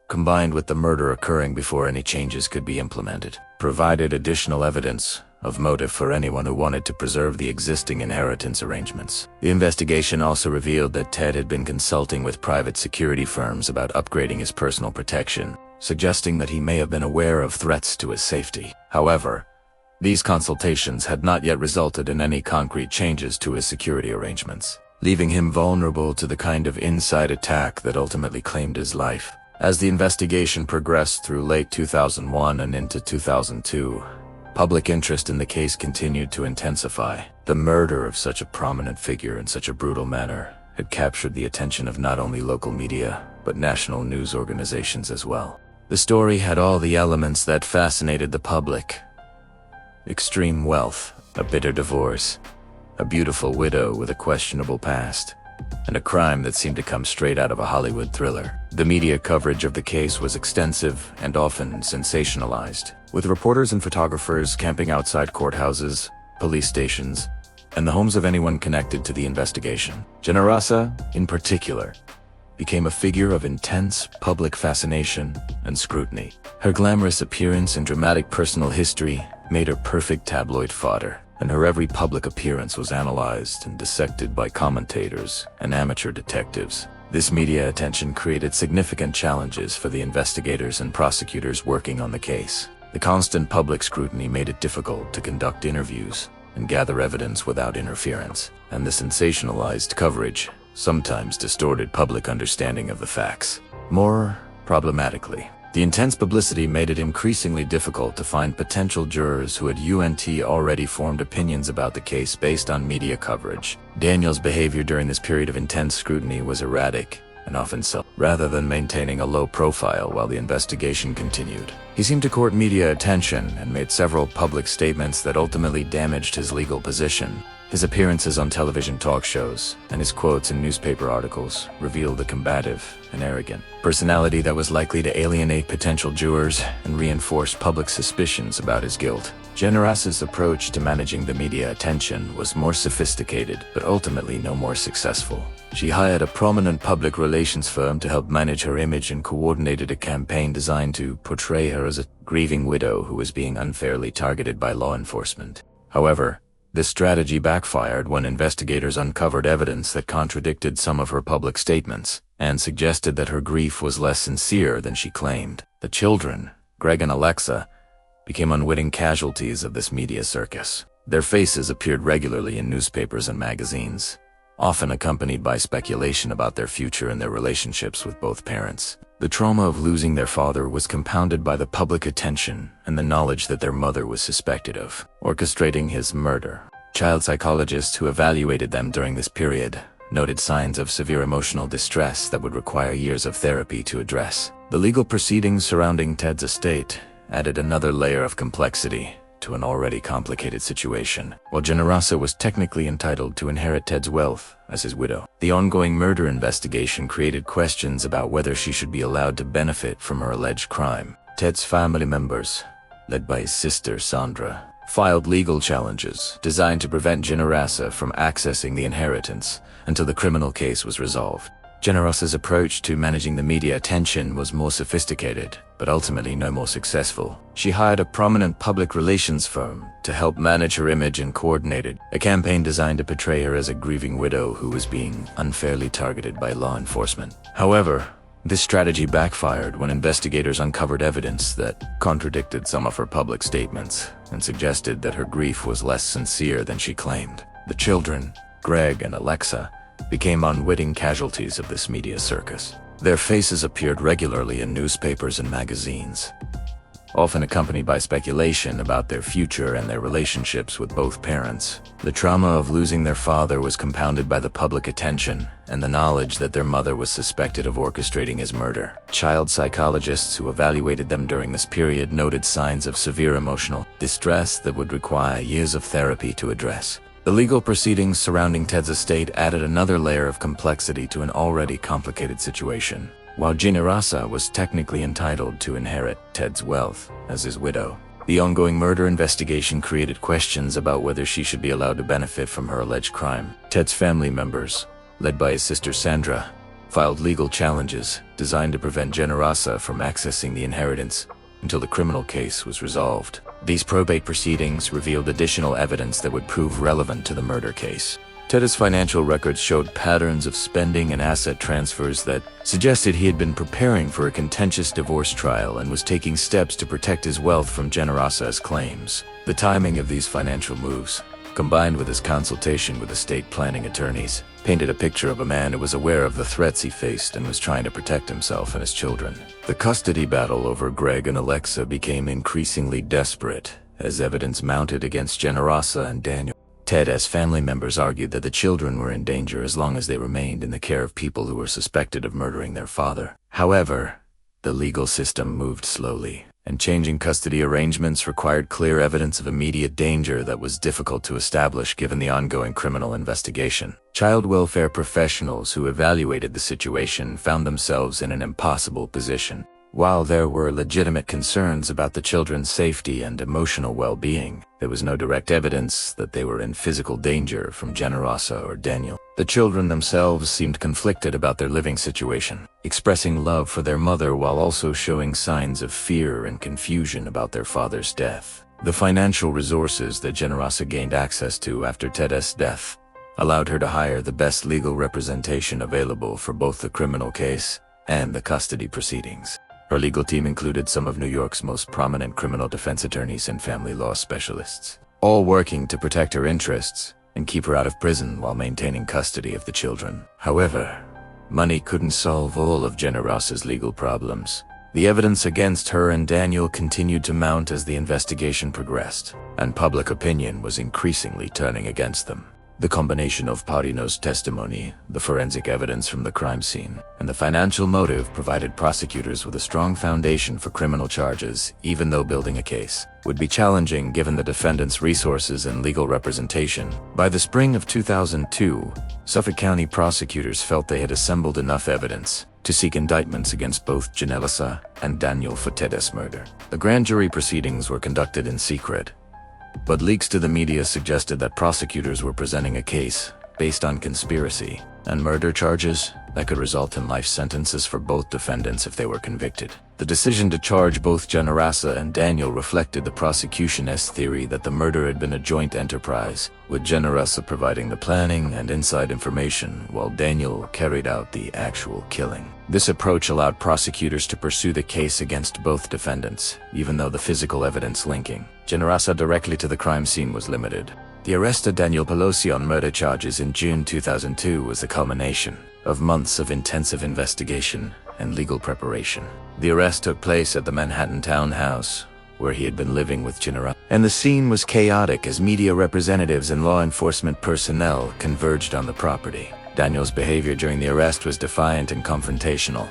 combined with the murder occurring before any changes could be implemented, provided additional evidence of motive for anyone who wanted to preserve the existing inheritance arrangements. The investigation also revealed that Ted had been consulting with private security firms about upgrading his personal protection, suggesting that he may have been aware of threats to his safety. However, these consultations had not yet resulted in any concrete changes to his security arrangements, leaving him vulnerable to the kind of inside attack that ultimately claimed his life. As the investigation progressed through late 2001 and into 2002, public interest in the case continued to intensify. The murder of such a prominent figure in such a brutal manner had captured the attention of not only local media, but national news organizations as well. The story had all the elements that fascinated the public: extreme wealth, a bitter divorce, a beautiful widow with a questionable past, and a crime that seemed to come straight out of a Hollywood thriller. The media coverage of the case was extensive and often sensationalized, with reporters and photographers camping outside courthouses, police stations, and the homes of anyone connected to the investigation. Generosa, in particular, became a figure of intense public fascination and scrutiny. Her glamorous appearance and dramatic personal history made her perfect tabloid fodder, and her every public appearance was analyzed and dissected by commentators and amateur detectives. This media attention created significant challenges for the investigators and prosecutors working on the case. The constant public scrutiny made it difficult to conduct interviews and gather evidence without interference, and the sensationalized coverage sometimes distorted public understanding of the facts. More problematically, the intense publicity made it increasingly difficult to find potential jurors who had already formed opinions about the case based on media coverage. Daniel's behavior during this period of intense scrutiny was erratic and often rather than maintaining a low profile while the investigation continued. He seemed to court media attention and made several public statements that ultimately damaged his legal position. His appearances on television talk shows and his quotes in newspaper articles revealed a combative and arrogant personality that was likely to alienate potential jurors and reinforce public suspicions about his guilt. Generosa's approach to managing the media attention was more sophisticated, but ultimately no more successful. She hired a prominent public relations firm to help manage her image and coordinated a campaign designed to portray her as a grieving widow who was being unfairly targeted by law enforcement. However, this strategy backfired when investigators uncovered evidence that contradicted some of her public statements and suggested that her grief was less sincere than she claimed. The children, Greg and Alexa, became unwitting casualties of this media circus. Their faces appeared regularly in newspapers and magazines, often accompanied by speculation about their future and their relationships with both parents. The trauma of losing their father was compounded by the public attention and the knowledge that their mother was suspected of orchestrating his murder. Child psychologists who evaluated them during this period noted signs of severe emotional distress that would require years of therapy to address. The legal proceedings surrounding Ted's estate added another layer of complexity to an already complicated situation. While Generosa was technically entitled to inherit Ted's wealth as his widow, the ongoing murder investigation created questions about whether she should be allowed to benefit from her alleged crime. Ted's family members, led by his sister Sandra, filed legal challenges designed to prevent Generosa from accessing the inheritance until the criminal case was resolved. Generosa's approach to managing the media attention was more sophisticated, but ultimately no more successful. She hired a prominent public relations firm to help manage her image and coordinated a campaign designed to portray her as a grieving widow who was being unfairly targeted by law enforcement. However, this strategy backfired when investigators uncovered evidence that contradicted some of her public statements and suggested that her grief was less sincere than she claimed. The children, Greg and Alexa, became unwitting casualties of this media circus. Their faces appeared regularly in newspapers and magazines, often accompanied by speculation about their future and their relationships with both parents. The trauma of losing their father was compounded by the public attention and the knowledge that their mother was suspected of orchestrating his murder. Child psychologists who evaluated them during this period noted signs of severe emotional distress that would require years of therapy to address. The legal proceedings surrounding Ted's estate added another layer of complexity to an already complicated situation. While Generosa was technically entitled to inherit Ted's wealth as his widow, the ongoing murder investigation created questions about whether she should be allowed to benefit from her alleged crime. Ted's family members, led by his sister Sandra, filed legal challenges designed to prevent Generosa from accessing the inheritance until the criminal case was resolved. These probate proceedings revealed additional evidence that would prove relevant to the murder case. Ted's financial records showed patterns of spending and asset transfers that suggested he had been preparing for a contentious divorce trial and was taking steps to protect his wealth from Generosa's claims. The timing of these financial moves, combined with his consultation with estate planning attorneys, painted a picture of a man who was aware of the threats he faced and was trying to protect himself and his children. The custody battle over Greg and Alexa became increasingly desperate as evidence mounted against Generosa and Daniel. Ted's family members argued that the children were in danger as long as they remained in the care of people who were suspected of murdering their father. However, the legal system moved slowly, and changing custody arrangements required clear evidence of immediate danger that was difficult to establish given the ongoing criminal investigation. Child welfare professionals who evaluated the situation found themselves in an impossible position. While there were legitimate concerns about the children's safety and emotional well-being, there was no direct evidence that they were in physical danger from Generosa or Daniel. The children themselves seemed conflicted about their living situation, expressing love for their mother while also showing signs of fear and confusion about their father's death. The financial resources that Generosa gained access to after Ted's death allowed her to hire the best legal representation available for both the criminal case and the custody proceedings. Her legal team included some of New York's most prominent criminal defense attorneys and family law specialists, all working to protect her interests and keep her out of prison while maintaining custody of the children. However, money couldn't solve all of Generosa's legal problems. The evidence against her and Daniel continued to mount as the investigation progressed, and public opinion was increasingly turning against them. The combination of Parino's testimony, the forensic evidence from the crime scene, and the financial motive provided prosecutors with a strong foundation for criminal charges, even though building a case would be challenging given the defendant's resources and legal representation. By the spring of 2002, Suffolk County prosecutors felt they had assembled enough evidence to seek indictments against both Generosa and Daniel for Ted's murder. The grand jury proceedings were conducted in secret, but leaks to the media suggested that prosecutors were presenting a case based on conspiracy and murder charges that could result in life sentences for both defendants if they were convicted. The decision to charge both Generosa and Daniel reflected the prosecution's theory that the murder had been a joint enterprise, with Generosa providing the planning and inside information while Daniel carried out the actual killing. This approach allowed prosecutors to pursue the case against both defendants, even though the physical evidence linking Generosa directly to the crime scene was limited. The arrest of Daniel Pelosi on murder charges in June 2002 was the culmination of months of intensive investigation and legal preparation. The arrest took place at the Manhattan townhouse, where he had been living with Generosa, and the scene was chaotic as media representatives and law enforcement personnel converged on the property. Daniel's behavior during the arrest was defiant and confrontational,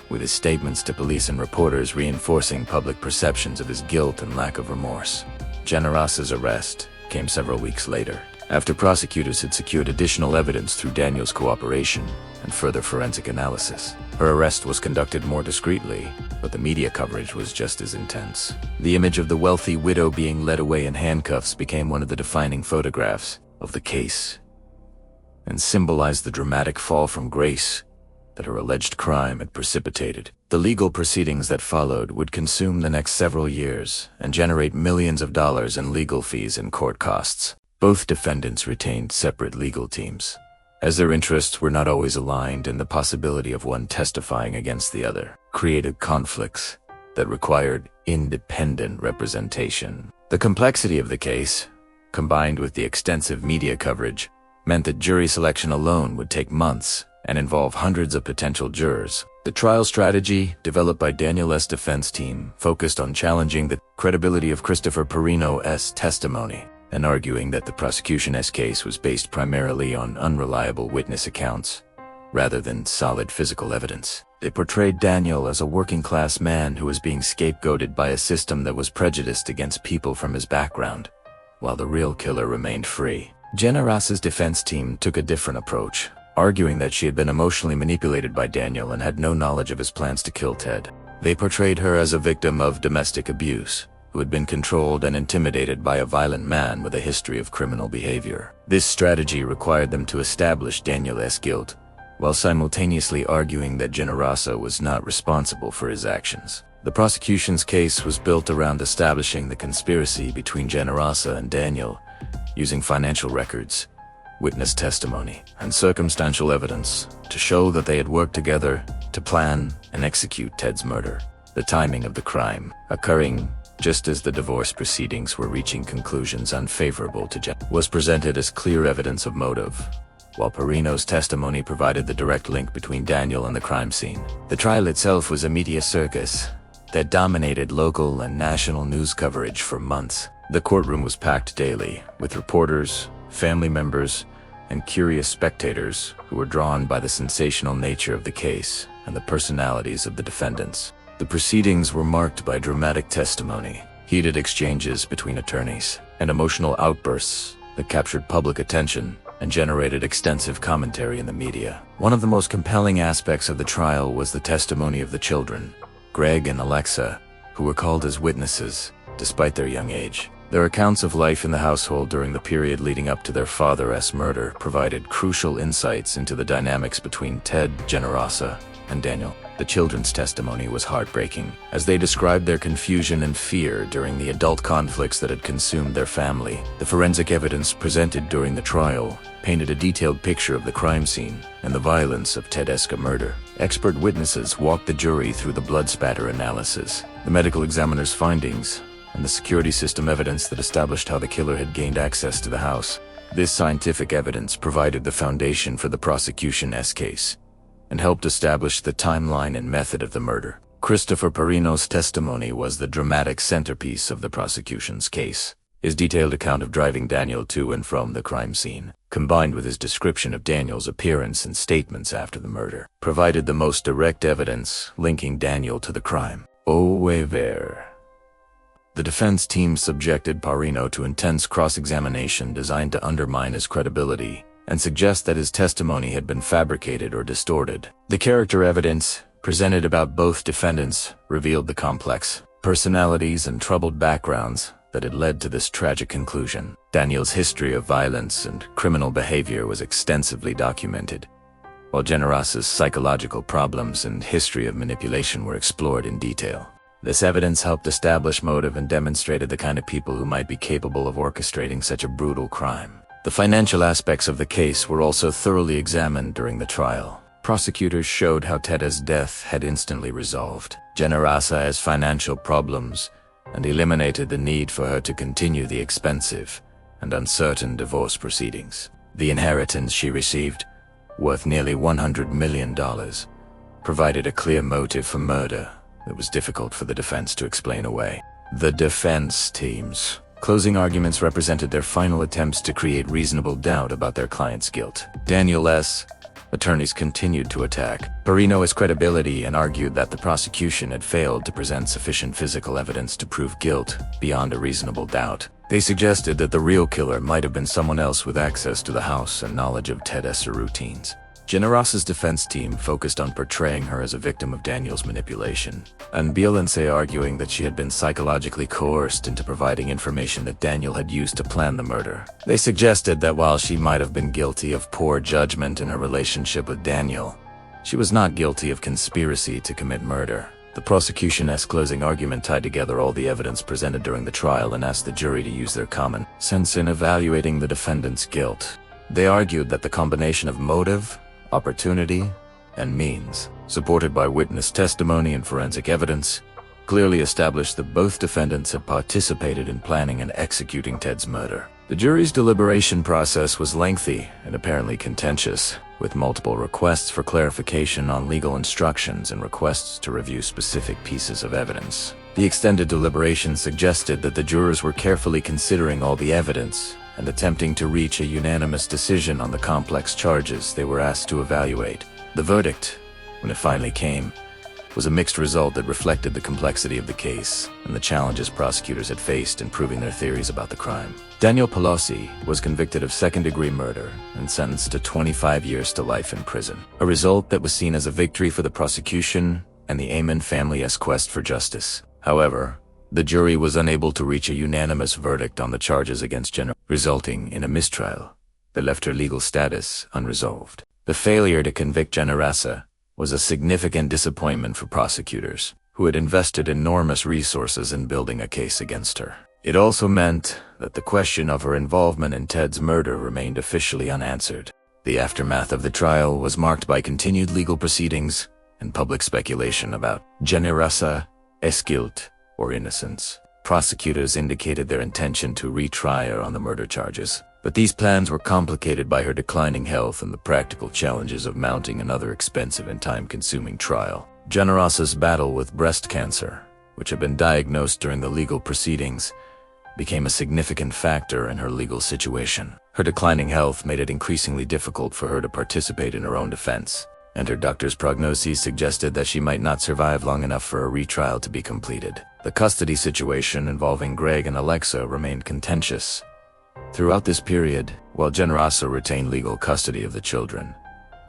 with his statements to police and reporters reinforcing public perceptions of his guilt and lack of remorse. Generosa's arrest came several weeks later, after prosecutors had secured additional evidence through Daniel's cooperation and further forensic analysis. Her arrest was conducted more discreetly, but the media coverage was just as intense. The image of the wealthy widow being led away in handcuffs became one of the defining photographs of the case, and symbolized the dramatic fall from grace that her alleged crime had precipitated. The legal proceedings that followed would consume the next several years and generate millions of dollars in legal fees and court costs. Both defendants retained separate legal teams, as their interests were not always aligned, and the possibility of one testifying against the other created conflicts that required independent representation. The complexity of the case, combined with the extensive media coverage, meant that jury selection alone would take months and involve hundreds of potential jurors. The trial strategy, developed by Daniel's defense team, focused on challenging the credibility of Christopher Perino's testimony and arguing that the prosecution's case was based primarily on unreliable witness accounts rather than solid physical evidence. They portrayed Daniel as a working-class man who was being scapegoated by a system that was prejudiced against people from his background, while the real killer remained free. Generosa's defense team took a different approach, arguing that she had been emotionally manipulated by Daniel and had no knowledge of his plans to kill Ted. They portrayed her as a victim of domestic abuse, who had been controlled and intimidated by a violent man with a history of criminal behavior. This strategy required them to establish Daniel's guilt, while simultaneously arguing that Generosa was not responsible for his actions. The prosecution's case was built around establishing the conspiracy between Generosa and Daniel, using financial records, witness testimony, and circumstantial evidence to show that they had worked together to plan and execute Ted's murder. The timing of the crime, occurring just as the divorce proceedings were reaching conclusions unfavorable to Jen, was presented as clear evidence of motive, while Perino's testimony provided the direct link between Daniel and the crime scene. The trial itself was a media circus that dominated local and national news coverage for months. The courtroom was packed daily, with reporters, family members, and curious spectators who were drawn by the sensational nature of the case and the personalities of the defendants. The proceedings were marked by dramatic testimony, heated exchanges between attorneys, and emotional outbursts that captured public attention and generated extensive commentary in the media. One of the most compelling aspects of the trial was the testimony of the children, Greg and Alexa, who were called as witnesses despite their young age. Their accounts of life in the household during the period leading up to their father's murder provided crucial insights into the dynamics between Ted, Generosa, and Daniel. The children's testimony was heartbreaking, as they described their confusion and fear during the adult conflicts that had consumed their family. The forensic evidence presented during the trial painted a detailed picture of the crime scene and the violence of Ted's murder. Expert witnesses walked the jury through the blood spatter analysis, the medical examiner's findings, and the security system evidence that established how the killer had gained access to the house. This scientific evidence provided the foundation for the prosecution's case and helped establish the timeline and method of the murder. Christopher Perino's testimony was the dramatic centerpiece of the prosecution's case. His detailed account of driving Daniel to and from the crime scene, combined with his description of Daniel's appearance and statements after the murder, provided the most direct evidence linking Daniel to the crime. The defense team subjected Perino to intense cross-examination designed to undermine his credibility and suggest that his testimony had been fabricated or distorted. The character evidence presented about both defendants revealed the complex personalities and troubled backgrounds that had led to this tragic conclusion. Daniel's history of violence and criminal behavior was extensively documented, while Generosa's psychological problems and history of manipulation were explored in detail. This evidence helped establish motive and demonstrated the kind of people who might be capable of orchestrating such a brutal crime. The financial aspects of the case were also thoroughly examined during the trial. Prosecutors showed how Ted's death had instantly resolved Generosa's financial problems and eliminated the need for her to continue the expensive and uncertain divorce proceedings. The inheritance she received, worth nearly $100 million, provided a clear motive for murder that was difficult for the defense to explain away. The defense team's closing arguments represented their final attempts to create reasonable doubt about their client's guilt. Daniel's Attorneys continued to attack Perino's credibility and argued that the prosecution had failed to present sufficient physical evidence to prove guilt beyond a reasonable doubt. They suggested that the real killer might have been someone else with access to the house and knowledge of Ted's routines. Generosa's defense team focused on portraying her as a victim of Daniel's manipulation, and Billionaire arguing that she had been psychologically coerced into providing information that Daniel had used to plan the murder. They suggested that while she might have been guilty of poor judgment in her relationship with Daniel, she was not guilty of conspiracy to commit murder. The prosecution's closing argument tied together all the evidence presented during the trial and asked the jury to use their common sense in evaluating the defendant's guilt. They argued that the combination of motive, opportunity, and means, supported by witness testimony and forensic evidence, clearly established that both defendants had participated in planning and executing Ted's murder. The jury's deliberation process was lengthy and apparently contentious, with multiple requests for clarification on legal instructions and requests to review specific pieces of evidence. The extended deliberation suggested that the jurors were carefully considering all the evidence and attempting to reach a unanimous decision on the complex charges they were asked to evaluate. The verdict, when it finally came, was a mixed result that reflected the complexity of the case and the challenges prosecutors had faced in proving their theories about the crime. Daniel Pelosi was convicted of second-degree murder and sentenced to 25 years to life in prison, a result that was seen as a victory for the prosecution and the Amen family's quest for justice. However, the jury was unable to reach a unanimous verdict on the charges against Generosa, resulting in a mistrial that left her legal status unresolved. The failure to convict Generosa was a significant disappointment for prosecutors, who had invested enormous resources in building a case against her. It also meant that the question of her involvement in Ted's murder remained officially unanswered. The aftermath of the trial was marked by continued legal proceedings and public speculation about Generosa's guilt or innocence. Prosecutors indicated their intention to retry her on the murder charges, but these plans were complicated by her declining health and the practical challenges of mounting another expensive and time-consuming trial. Generosa's battle with breast cancer, which had been diagnosed during the legal proceedings, became a significant factor in her legal situation. Her declining health made it increasingly difficult for her to participate in her own defense, and her doctor's prognoses suggested that she might not survive long enough for a retrial to be completed. The custody situation involving Greg and Alexa remained contentious. Throughout this period, while Generosa retained legal custody of the children,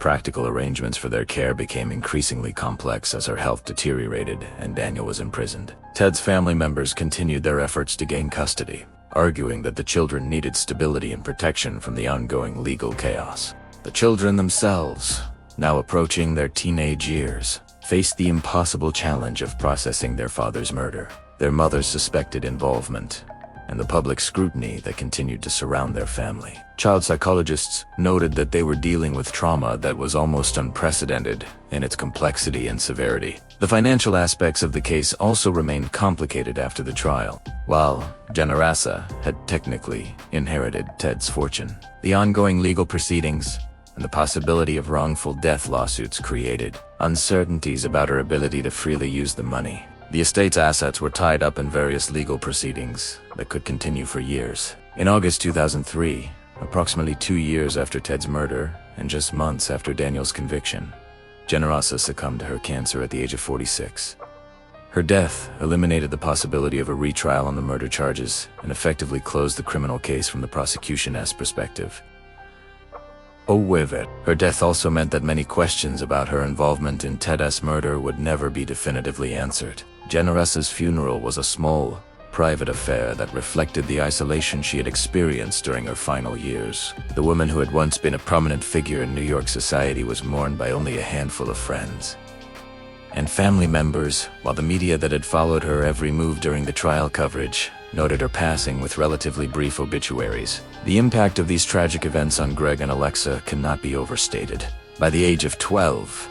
practical arrangements for their care became increasingly complex as her health deteriorated and Daniel was imprisoned. Ted's family members continued their efforts to gain custody, arguing that the children needed stability and protection from the ongoing legal chaos. The children themselves, now approaching their teenage years, faced the impossible challenge of processing their father's murder, their mother's suspected involvement, and the public scrutiny that continued to surround their family. Child psychologists noted that they were dealing with trauma that was almost unprecedented in its complexity and severity. The financial aspects of the case also remained complicated after the trial. While Generosa had technically inherited Ted's fortune, the ongoing legal proceedings and the possibility of wrongful death lawsuits created uncertainties about her ability to freely use the money. The estate's assets were tied up in various legal proceedings that could continue for years. In August 2003, approximately 2 years after Ted's murder and just months after Daniel's conviction, Generosa succumbed to her cancer at the age of 46. Her death eliminated the possibility of a retrial on the murder charges and effectively closed the criminal case from the prosecution's perspective. However, her death also meant that many questions about her involvement in Ted's murder would never be definitively answered. Generosa's funeral was a small, private affair that reflected the isolation she had experienced during her final years. The woman who had once been a prominent figure in New York society was mourned by only a handful of friends and family members, while the media that had followed her every move during the trial coverage noted her passing with relatively brief obituaries. The impact of these tragic events on Greg and Alexa cannot be overstated. By the age of 12,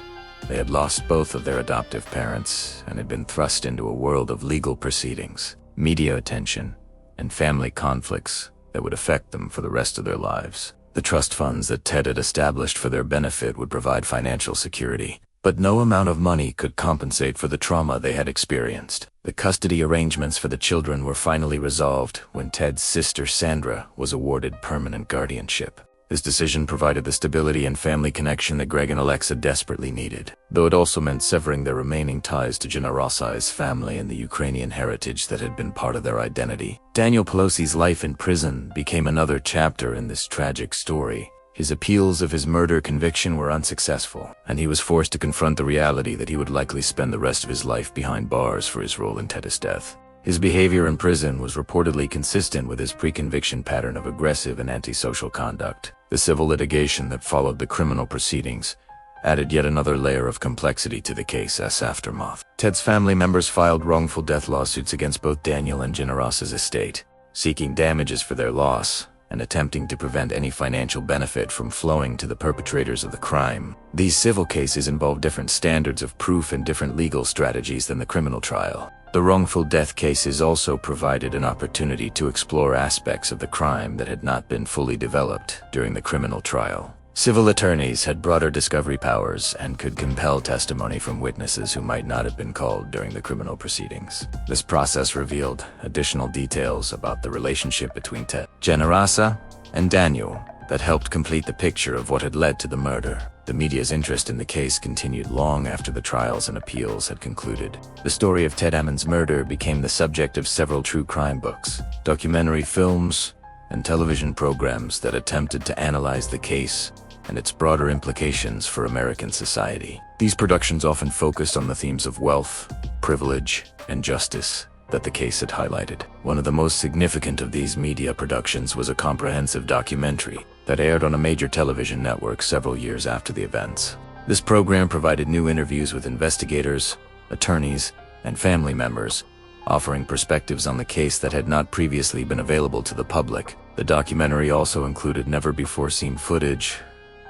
they had lost both of their adoptive parents and had been thrust into a world of legal proceedings, media attention, and family conflicts that would affect them for the rest of their lives. The trust funds that Ted had established for their benefit would provide financial security, but no amount of money could compensate for the trauma they had experienced. The custody arrangements for the children were finally resolved when Ted's sister Sandra was awarded permanent guardianship. His decision provided the stability and family connection that Greg and Alexa desperately needed, though it also meant severing their remaining ties to Generosa's family and the Ukrainian heritage that had been part of their identity. Daniel Pelosi's life in prison became another chapter in this tragic story. His appeals of his murder conviction were unsuccessful, and he was forced to confront the reality that he would likely spend the rest of his life behind bars for his role in Ted's death. His behavior in prison was reportedly consistent with his pre-conviction pattern of aggressive and antisocial conduct. The civil litigation that followed the criminal proceedings added yet another layer of complexity to the case's aftermath. Ted's family members filed wrongful death lawsuits against both Daniel and Generosa's estate, seeking damages for their loss and attempting to prevent any financial benefit from flowing to the perpetrators of the crime. These civil cases involve different standards of proof and different legal strategies than the criminal trial. The wrongful death cases also provided an opportunity to explore aspects of the crime that had not been fully developed during the criminal trial. Civil attorneys had broader discovery powers and could compel testimony from witnesses who might not have been called during the criminal proceedings. This process revealed additional details about the relationship between Ted, Generosa, and Daniel that helped complete the picture of what had led to the murder. The media's interest in the case continued long after the trials and appeals had concluded. The story of Ted Ammon's murder became the subject of several true crime books, documentary films, and television programs that attempted to analyze the case and its broader implications for American society. These productions often focused on the themes of wealth, privilege, and justice that the case had highlighted. One of the most significant of these media productions was a comprehensive documentary that aired on a major television network several years after the events. This program provided new interviews with investigators, attorneys, and family members, offering perspectives on the case that had not previously been available to the public. The documentary also included never-before-seen footage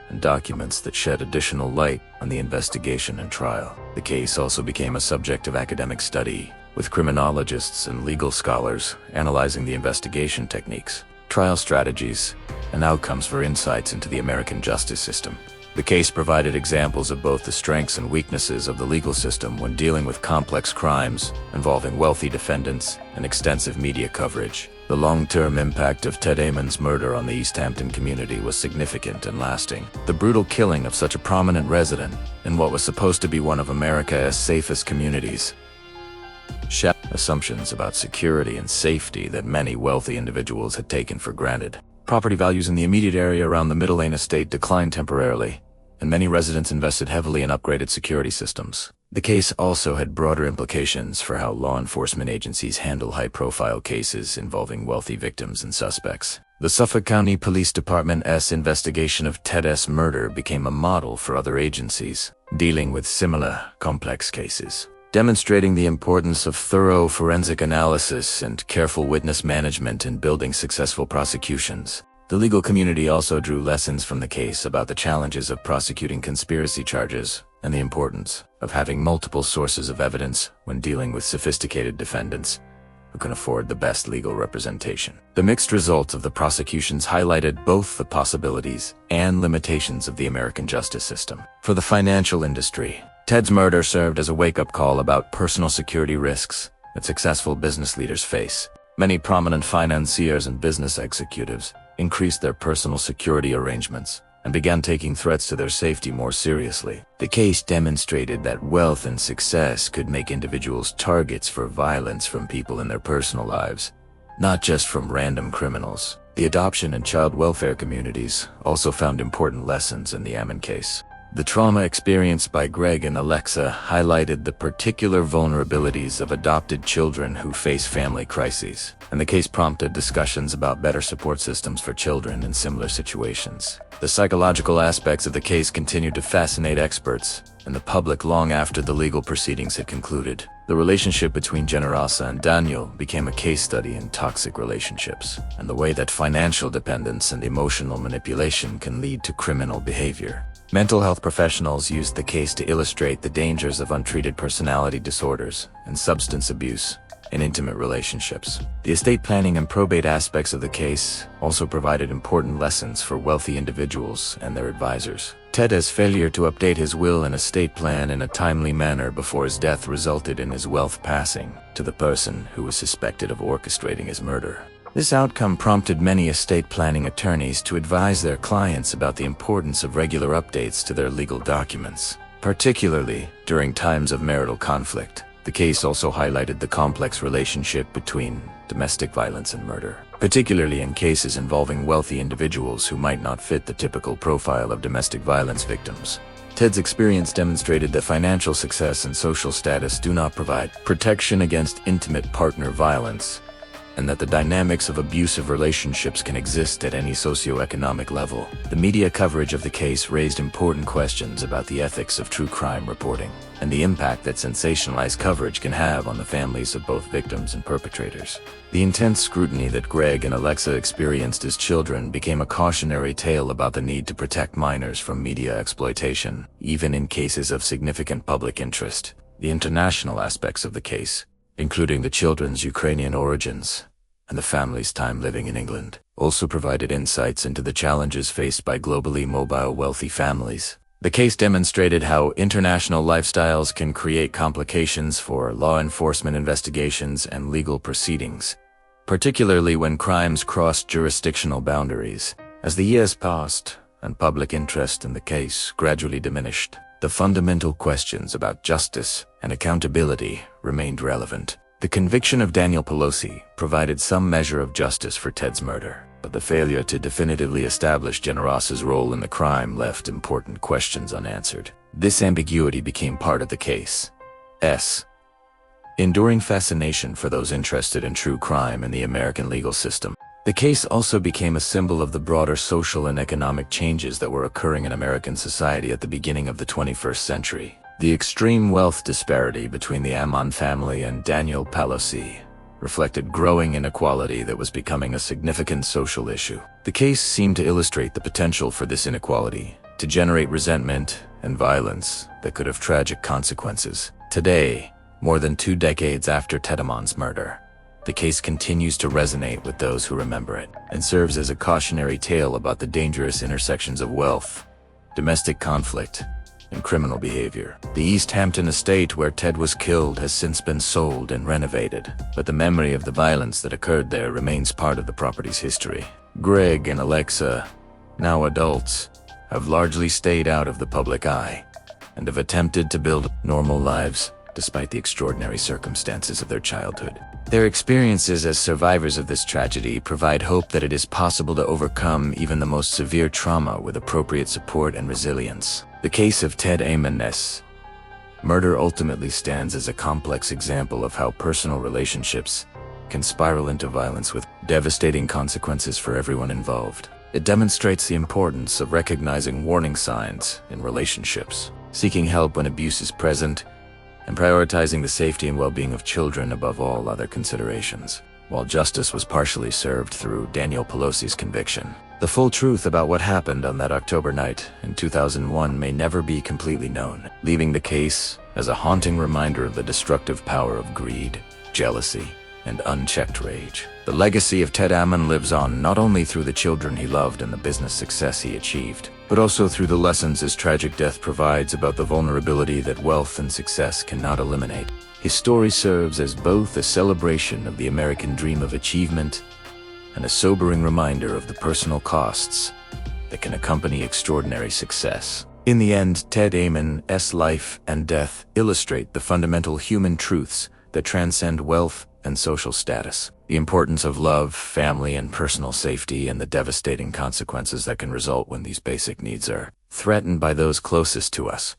and documents that shed additional light on the investigation and trial. The case also became a subject of academic study, with criminologists and legal scholars analyzing the investigation techniques, trial strategies, and outcomes for insights into the American justice system. The case provided examples of both the strengths and weaknesses of the legal system when dealing with complex crimes involving wealthy defendants and extensive media coverage. The long-term impact of Ted Ammon's murder on the East Hampton community was significant and lasting. The brutal killing of such a prominent resident in what was supposed to be one of America's safest communities shattered assumptions about security and safety that many wealthy individuals had taken for granted. Property values in the immediate area around the Middle Lane estate declined temporarily, and many residents invested heavily in upgraded security systems. The case also had broader implications for how law enforcement agencies handle high-profile cases involving wealthy victims and suspects. The Suffolk County Police Department's investigation of Ted's murder became a model for other agencies dealing with similar complex cases, demonstrating the importance of thorough forensic analysis and careful witness management in building successful prosecutions. The legal community also drew lessons from the case about the challenges of prosecuting conspiracy charges and the importance of having multiple sources of evidence when dealing with sophisticated defendants who can afford the best legal representation. The mixed results of the prosecutions highlighted both the possibilities and limitations of the American justice system. For the financial industry, Ted's murder served as a wake-up call about personal security risks that successful business leaders face. Many prominent financiers and business executives increased their personal security arrangements and began taking threats to their safety more seriously. The case demonstrated that wealth and success could make individuals targets for violence from people in their personal lives, not just from random criminals. The adoption and child welfare communities also found important lessons in the Ammon case. The trauma experienced by Greg and Alexa highlighted the particular vulnerabilities of adopted children who face family crises, and the case prompted discussions about better support systems for children in similar situations. The psychological aspects of the case continued to fascinate experts and the public long after the legal proceedings had concluded. The relationship between Generosa and Daniel became a case study in toxic relationships, and the way that financial dependence and emotional manipulation can lead to criminal behavior. Mental health professionals used the case to illustrate the dangers of untreated personality disorders and substance abuse in intimate relationships. The estate planning and probate aspects of the case also provided important lessons for wealthy individuals and their advisors. Ted's failure to update his will and estate plan in a timely manner before his death resulted in his wealth passing to the person who was suspected of orchestrating his murder. This outcome prompted many estate planning attorneys to advise their clients about the importance of regular updates to their legal documents, particularly during times of marital conflict. The case also highlighted the complex relationship between domestic violence and murder, particularly in cases involving wealthy individuals who might not fit the typical profile of domestic violence victims. Ted's experience demonstrated that financial success and social status do not provide protection against intimate partner violence, and that the dynamics of abusive relationships can exist at any socioeconomic level. The media coverage of the case raised important questions about the ethics of true crime reporting and the impact that sensationalized coverage can have on the families of both victims and perpetrators. The intense scrutiny that Greg and Alexa experienced as children became a cautionary tale about the need to protect minors from media exploitation, even in cases of significant public interest. The international aspects of the case, including the children's Ukrainian origins and the family's time living in England, also provided insights into the challenges faced by globally mobile wealthy families. The case demonstrated how international lifestyles can create complications for law enforcement investigations and legal proceedings, particularly when crimes cross jurisdictional boundaries. As the years passed and public interest in the case gradually diminished, the fundamental questions about justice and accountability remained relevant. The conviction of Daniel Pelosi provided some measure of justice for Ted's murder, but the failure to definitively establish Generos's role in the crime left important questions unanswered. This ambiguity became part of the case's enduring fascination for those interested in true crime and the American legal system. The case also became a symbol of the broader social and economic changes that were occurring in American society at the beginning of the 21st century. The extreme wealth disparity between the Ammon family and Daniel Pelosi reflected growing inequality that was becoming a significant social issue. The case seemed to illustrate the potential for this inequality to generate resentment and violence that could have tragic consequences. Today, more than 2 decades after Ted Ammon's murder, the case continues to resonate with those who remember it and serves as a cautionary tale about the dangerous intersections of wealth, domestic conflict, and criminal behavior. The East Hampton estate where Ted was killed has since been sold and renovated, but the memory of the violence that occurred there remains part of the property's history. Greg and Alexa, now adults, have largely stayed out of the public eye and have attempted to build normal lives despite the extraordinary circumstances of their childhood. Their experiences as survivors of this tragedy provide hope that it is possible to overcome even the most severe trauma with appropriate support and resilience. The case of Ted Ammon's murder ultimately stands as a complex example of how personal relationships can spiral into violence with devastating consequences for everyone involved. It demonstrates the importance of recognizing warning signs in relationships, seeking help when abuse is present, and prioritizing the safety and well-being of children above all other considerations. While justice was partially served through Daniel Pelosi's conviction, the full truth about what happened on that October night in 2001 may never be completely known, leaving the case as a haunting reminder of the destructive power of greed, jealousy, and unchecked rage. The legacy of Ted Ammon lives on not only through the children he loved and the business success he achieved, but also through the lessons his tragic death provides about the vulnerability that wealth and success cannot eliminate. His story serves as both a celebration of the American dream of achievement and a sobering reminder of the personal costs that can accompany extraordinary success. In the end, Ted Ammon's life and death illustrate the fundamental human truths that transcend wealth and social status. The importance of love, family, and personal safety, and the devastating consequences that can result when these basic needs are threatened by those closest to us.